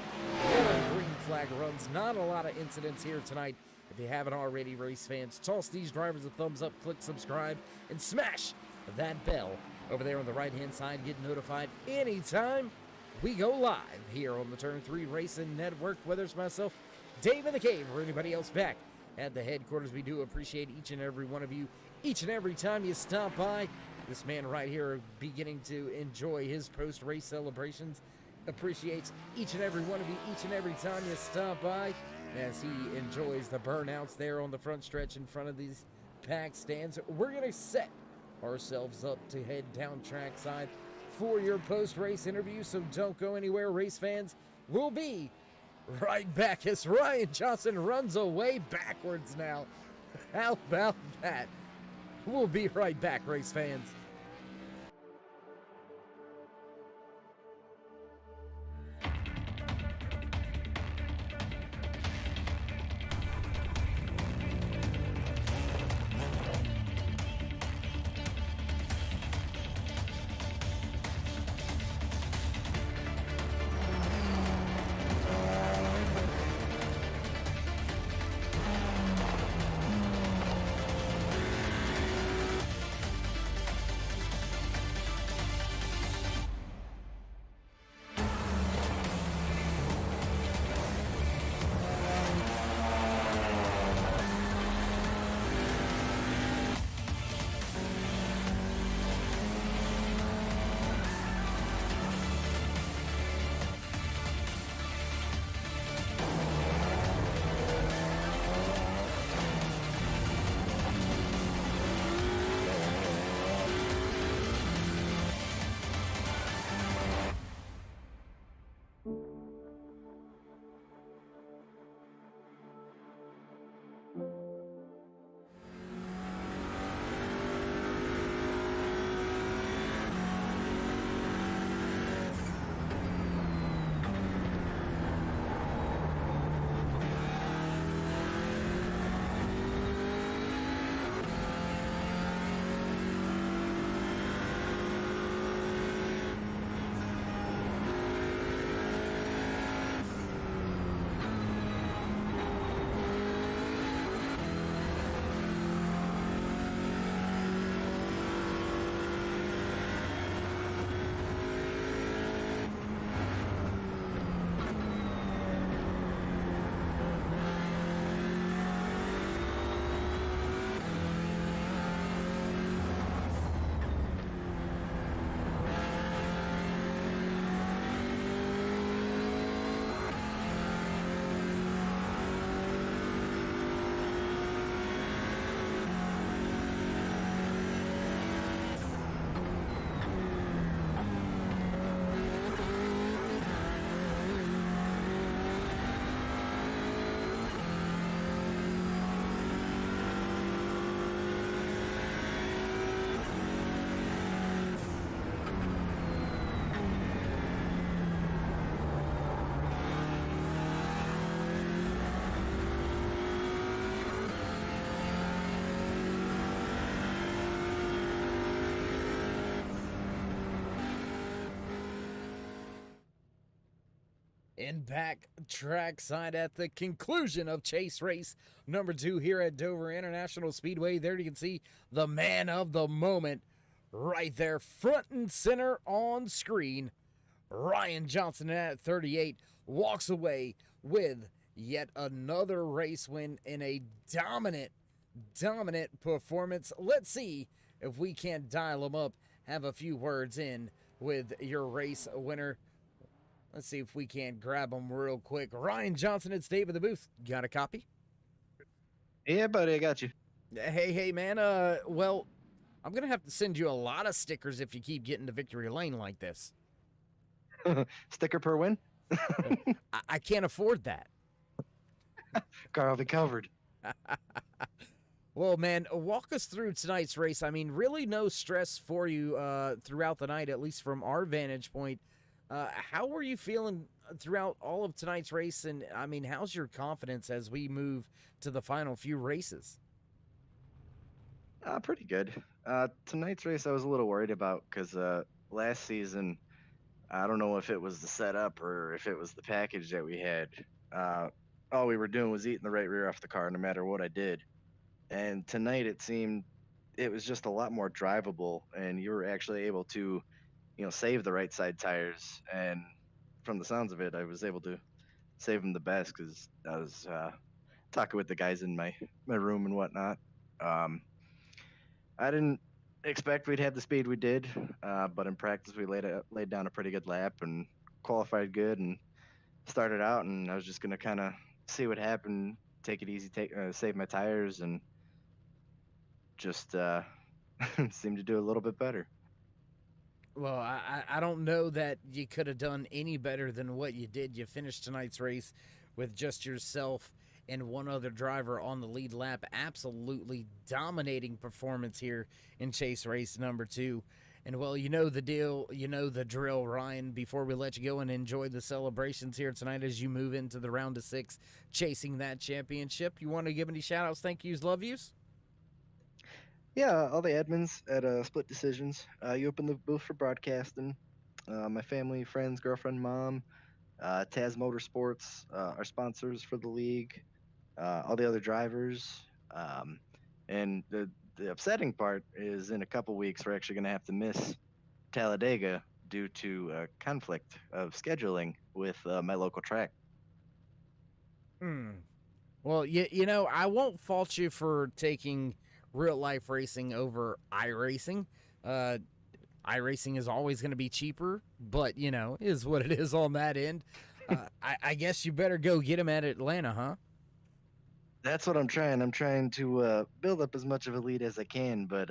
Green flag runs, not a lot of incidents here tonight. If you haven't already, race fans, toss these drivers a thumbs up, click subscribe, and smash that bell over there on the right-hand side. Get notified anytime we go live here on the Turn 3 Racing Network. Whether it's myself, Dave in the Cave, or anybody else back at the headquarters, we do appreciate each and every one of you. Each and every time you stop by, this man right here beginning to enjoy his post-race celebrations. Appreciates each and every one of you each and every time you stop by, as he enjoys the burnouts there on the front stretch in front of these packed stands. We're going to set ourselves up to head down trackside for your post-race interview, so don't go anywhere, race fans. We'll be right back as Ryan Johnson runs away backwards now. How about that? We'll be right back, race fans. And back trackside at the conclusion of chase race number 2 here at Dover International Speedway. There you can see the man of the moment right there, front and center on screen. Ryan Johnson at 38 walks away with yet another race win in a dominant performance. Let's see if we can't dial him up, have a few words in with your race winner. Let's see if we can't grab him real quick. Ryan Johnson, it's Dave in the booth. Got a copy? Yeah, buddy, I got you. Hey, man. Well, I'm going to have to send you a lot of stickers if you keep getting to victory lane like this. Sticker per win? I can't afford that. Car will be covered. Well, man, walk us through tonight's race. I mean, really no stress for you throughout the night, at least from our vantage point. How were you feeling throughout all of tonight's race? And, I mean, how's your confidence as we move to the final few races? Pretty good. Tonight's race I was a little worried about because last season, I don't know if it was the setup or if it was the package that we had. All we were doing was eating the right rear off the car no matter what I did. And tonight it seemed it was just a lot more drivable, and you were actually able to, save the right side tires. And from the sounds of it, I was able to save them the best because I was talking with the guys in my room and whatnot. I didn't expect we'd have the speed we did, but in practice we laid down a pretty good lap and qualified good and started out. And I was just gonna kind of see what happened, take it easy, save my tires, and just seemed to do a little bit better. Well, I don't know that you could have done any better than what you did. You finished tonight's race with just yourself and one other driver on the lead lap. Absolutely dominating performance here in chase race number 2. And, well, you know the deal, you know the drill, Ryan. Before we let you go and enjoy the celebrations here tonight as you move into the round of 6, chasing that championship, you want to give any shout-outs, thank yous, love yous? Yeah, all the admins at Split Decisions. You opened the booth for broadcasting. My family, friends, girlfriend, mom, Taz Motorsports, our sponsors for the league, all the other drivers. And the upsetting part is in a couple weeks, we're actually going to have to miss Talladega due to a conflict of scheduling with my local track. Well, you know, I won't fault you for taking real life racing over iRacing. iRacing is always going to be cheaper, but, you know, is what it is on that end. I guess you better go get him at Atlanta, huh? That's what I'm trying. I'm trying to build up as much of a lead as I can, but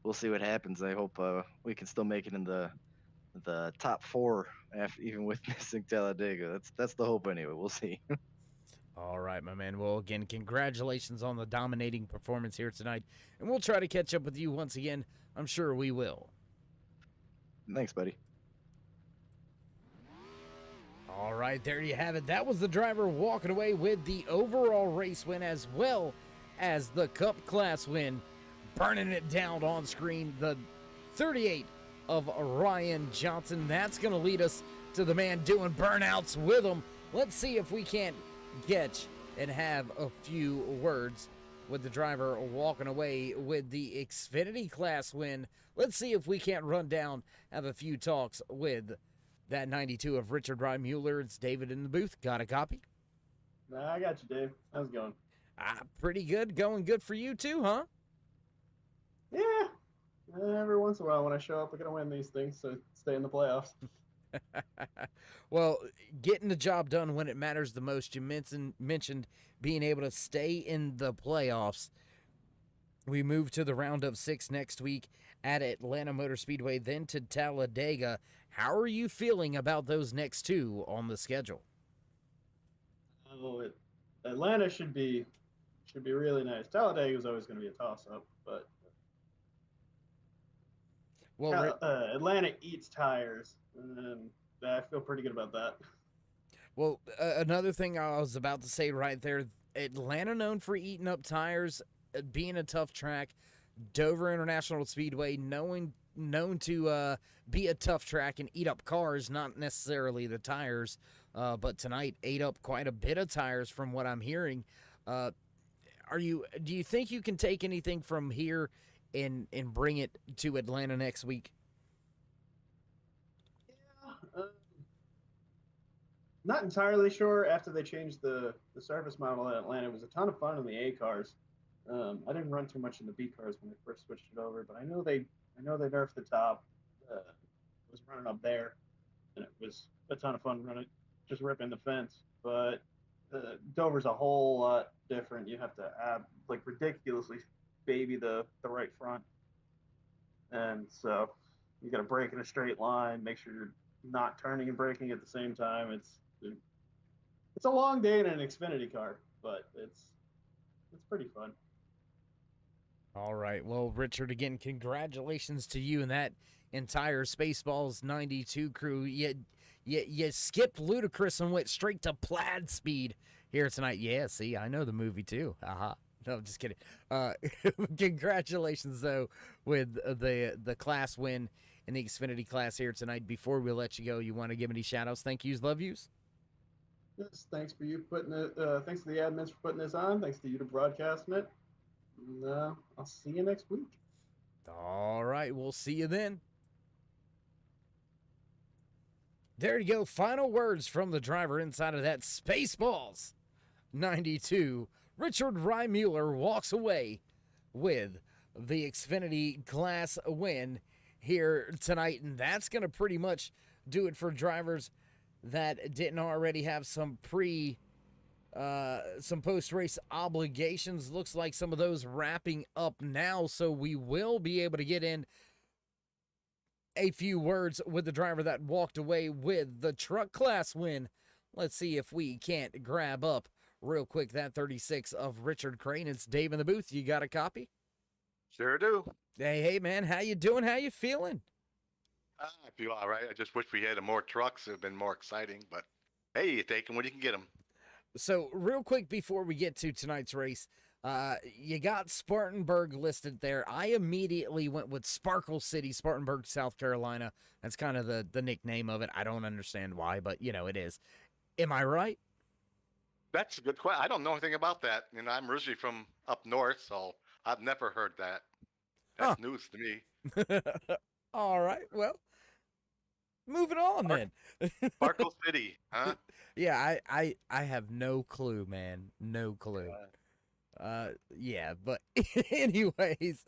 we'll see what happens. I hope we can still make it in the top 4 after, even with missing Talladega. That's the hope anyway. We'll see. All right, my man. Well, again, congratulations on the dominating performance here tonight, and we'll try to catch up with you once again. I'm sure we will. Thanks, buddy. All right, there you have it. That was the driver walking away with the overall race win as well as the Cup Class win. Burning it down on screen, the 38 of Ryan Johnson. That's going to lead us to the man doing burnouts with him. Let's see if we can't get and have a few words with the driver walking away with the Xfinity Class win. Let's see if we can't run down, have a few talks with that 92 of Richard Rymuller. It's David in the booth. Got a copy? Nah, I got you, Dave. How's it going? Pretty good. Going good for you too, huh? Yeah. Every once in a while when I show up, I gotta win these things, so stay in the playoffs. Well, getting the job done when it matters the most. You mentioned being able to stay in the playoffs. We move to the round of 6 next week at Atlanta Motor Speedway, then to Talladega. How are you feeling about those next 2 on the schedule? Oh, Atlanta should be really nice. Talladega is always going to be a toss-up, but Well, Atlanta eats tires, and I feel pretty good about that. Well, another thing I was about to say right there, Atlanta known for eating up tires, being a tough track. Dover International Speedway known to be a tough track and eat up cars, not necessarily the tires. but tonight ate up quite a bit of tires from what I'm hearing. Do you think you can take anything from here and bring it to Atlanta next week? Yeah, not entirely sure. After they changed the surface model at Atlanta, it was a ton of fun in the A cars. I didn't run too much in the B cars when they first switched it over, but I know they nerfed the top. Was running up there, and it was a ton of fun running, just ripping the fence. But Dover's a whole lot different. You have to add like ridiculously baby the right front, and so you got to brake in a straight line, make sure you're not turning and braking at the same time. It's a long day in an Xfinity car, but it's pretty fun. All right. Well, Richard, again, congratulations to you and that entire Spaceballs 92 crew. You skipped Ludacris and went straight to plaid speed here tonight. Yeah, see, I know the movie too. Aha. No, I'm just kidding. Congratulations, though, with the class win in the Xfinity class here tonight. Before we let you go, you want to give any shout-outs, thank yous, love yous? Yes, thanks for you putting it. Thanks to the admins for putting this on. Thanks to you to broadcasting it. And, I'll see you next week. All right, we'll see you then. There you go. Final words from the driver inside of that Spaceballs 92. Richard Reimuller walks away with the Xfinity class win here tonight, and that's going to pretty much do it for drivers that didn't already have some post-race obligations. Looks like some of those wrapping up now, so we will be able to get in a few words with the driver that walked away with the truck class win. Let's see if we can't grab up real quick that 36 of Richard Crane. It's Dave in the booth. You got a copy? Sure do. Hey, man, how you doing? How you feeling? I feel all right. I just wish we had more trucks. It would have been more exciting. But, hey, you take them when you can get them. So, real quick before we get to tonight's race, you got Spartanburg listed there. I immediately went with Sparkle City, Spartanburg, South Carolina. That's kind of the nickname of it. I don't understand why, but, it is. Am I right? That's a good question. I don't know anything about that. I'm originally from up north, so I've never heard that. That's news to me. All right. Well, moving on then. Sparkle City, huh? Yeah, I have no clue, man. No clue. Yeah, but anyways,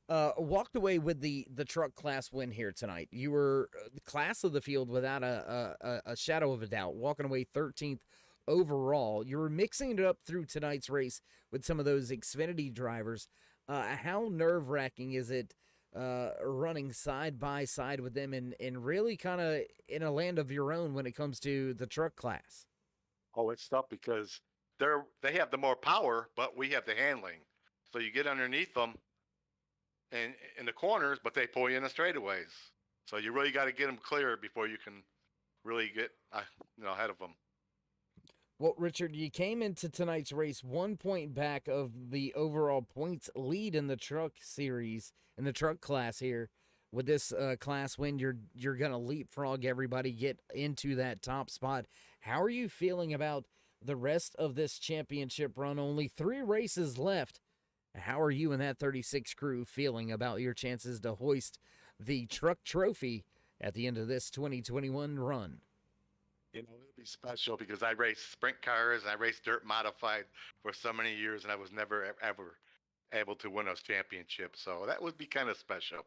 walked away with the truck class win here tonight. You were the class of the field without a shadow of a doubt, walking away 13th overall. You were mixing it up through tonight's race with some of those Xfinity drivers. How nerve-wracking is it running side by side with them and really kind of in a land of your own when it comes to the truck class? Oh, it's tough because they have the more power, but we have the handling. So you get underneath them and in the corners, but they pull you in the straightaways. So you really got to get them clear before you can really get ahead of them. Well, Richard, you came into tonight's race 1 point back of the overall points lead in the truck series, in the truck class here. With this class win, you're going to leapfrog everybody, get into that top spot. How are you feeling about the rest of this championship run? Only 3 races left. How are you and that 36 crew feeling about your chances to hoist the truck trophy at the end of this 2021 run? It'll be special because I raced sprint cars and I raced dirt modified for so many years, and I was never, ever able to win those championships. So that would be kind of special.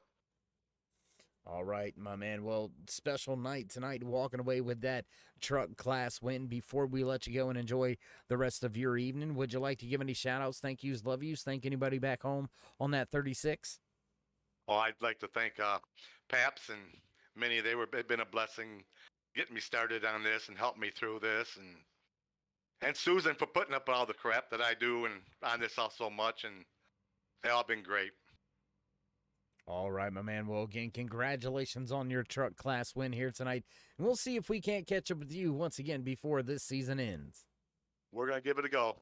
All right, my man. Well, special night tonight, walking away with that truck class win. Before we let you go and enjoy the rest of your evening, would you like to give any shout-outs, thank yous, love yous, thank anybody back home on that 36? Oh, I'd like to thank Paps and Minnie. They've been a blessing getting me started on this and helped me through this, and Susan for putting up all the crap that I do and on this all so much, and they all been great. All right, my man. Well, again, congratulations on your truck class win here tonight, and we'll see if we can't catch up with you once again before this season ends. We're going to give it a go.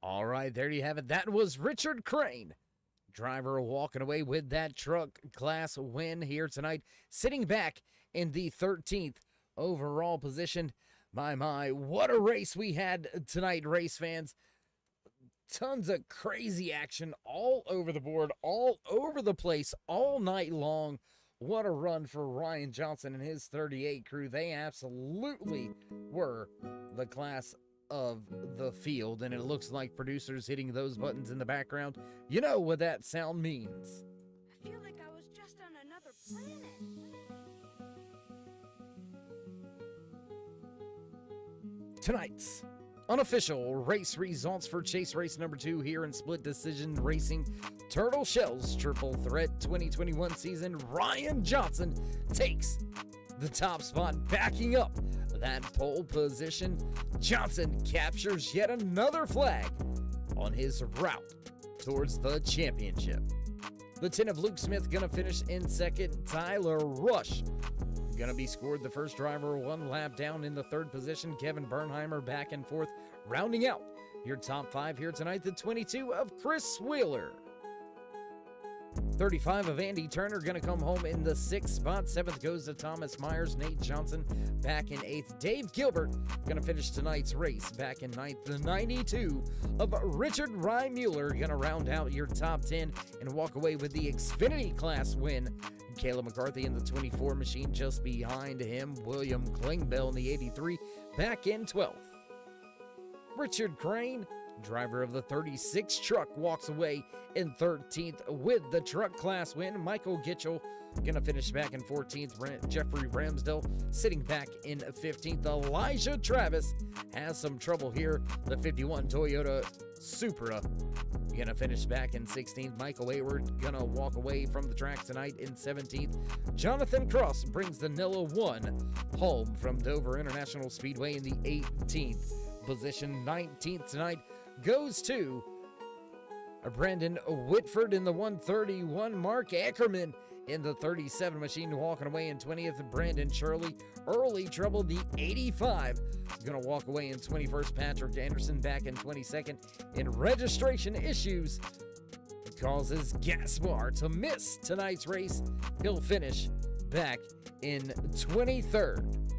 All right, there you have it. That was Richard Crane, driver walking away with that truck class win here tonight, sitting back in the 13th overall position. My, what a race we had tonight, race fans. Tons of crazy action all over the board, all over the place, all night long. What a run for Ryan Johnson and his 38 crew. They absolutely were the class of the field, and it looks like producers hitting those buttons in the background. You know what that sound means. I feel like I was just on another planet. Tonight's unofficial race results for chase race number 2 here in split decision racing Turtle Shells Triple Threat 2021 season. Ryan Johnson takes the top spot, backing up that pole position. Johnson captures yet another flag on his route towards the championship. The 10 of Luke Smith gonna finish in second. Tyler Rush gonna be scored the first driver, one lap down in the third position. Kevin Bernheimer back and forth, rounding out your top 5 here tonight. The 22 of Chris Wheeler. 35 of Andy Turner gonna come home in the 6th spot. 7th goes to Thomas Myers. Nate Johnson back in 8th. Dave Gilbert gonna finish tonight's race back in 9th. The 92 of Richard Rymuller gonna round out your top 10 and walk away with the Xfinity class win. Caleb McCarthy in the 24 machine just behind him. William Klingbell in the 83 back in 12th. Richard Crane, driver of the 36 truck, walks away in 13th with the truck class win. Michael Gitchell gonna finish back in 14th. Jeffrey Ramsdell sitting back in 15th. Elijah Travis has some trouble here. The 51 Toyota Supra gonna finish back in 16th. Michael Hayward gonna walk away from the track tonight in 17th. Jonathan Cross brings the Nilla 1 home from Dover International Speedway in the 18th position. 19th tonight goes to Brandon Whitford in the 131. Mark Ackerman in the 37 machine walking away in 20th. Brandon Shirley, early trouble, the 85. Gonna walk away in 21st. Patrick Anderson back in 22nd. In registration issues causes Gaspar to miss tonight's race. He'll finish back in 23rd.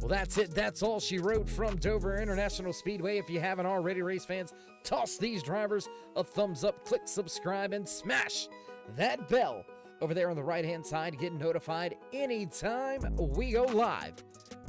Well, that's it. That's all she wrote from Dover International Speedway. If you haven't already, race fans, toss these drivers a thumbs up, click subscribe, and smash that bell over there on the right-hand side. Get notified anytime we go live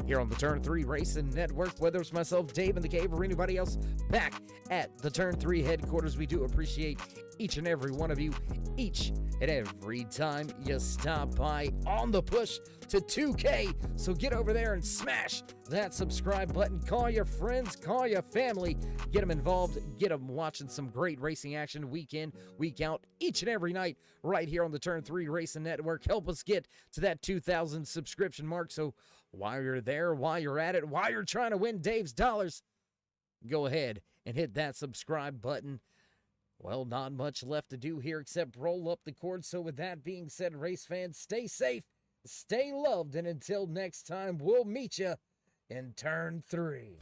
here on the Turn 3 Racing Network. Whether it's myself, Dave in the Cave, or anybody else back at the Turn 3 headquarters, we do appreciate each and every one of you each and every time you stop by on the push to 2K. So get over there and smash that subscribe button. Call your friends, call your family, get them involved, get them watching some great racing action week in, week out, each and every night right here on the Turn 3 Racing Network. Help us get to that 2,000 subscription mark. So while you're there, while you're at it, while you're trying to win Dave's dollars, go ahead and hit that subscribe button. Well, not much left to do here except roll up the cord. So with that being said, race fans, stay safe, stay loved, and until next time, we'll meet you in Turn 3.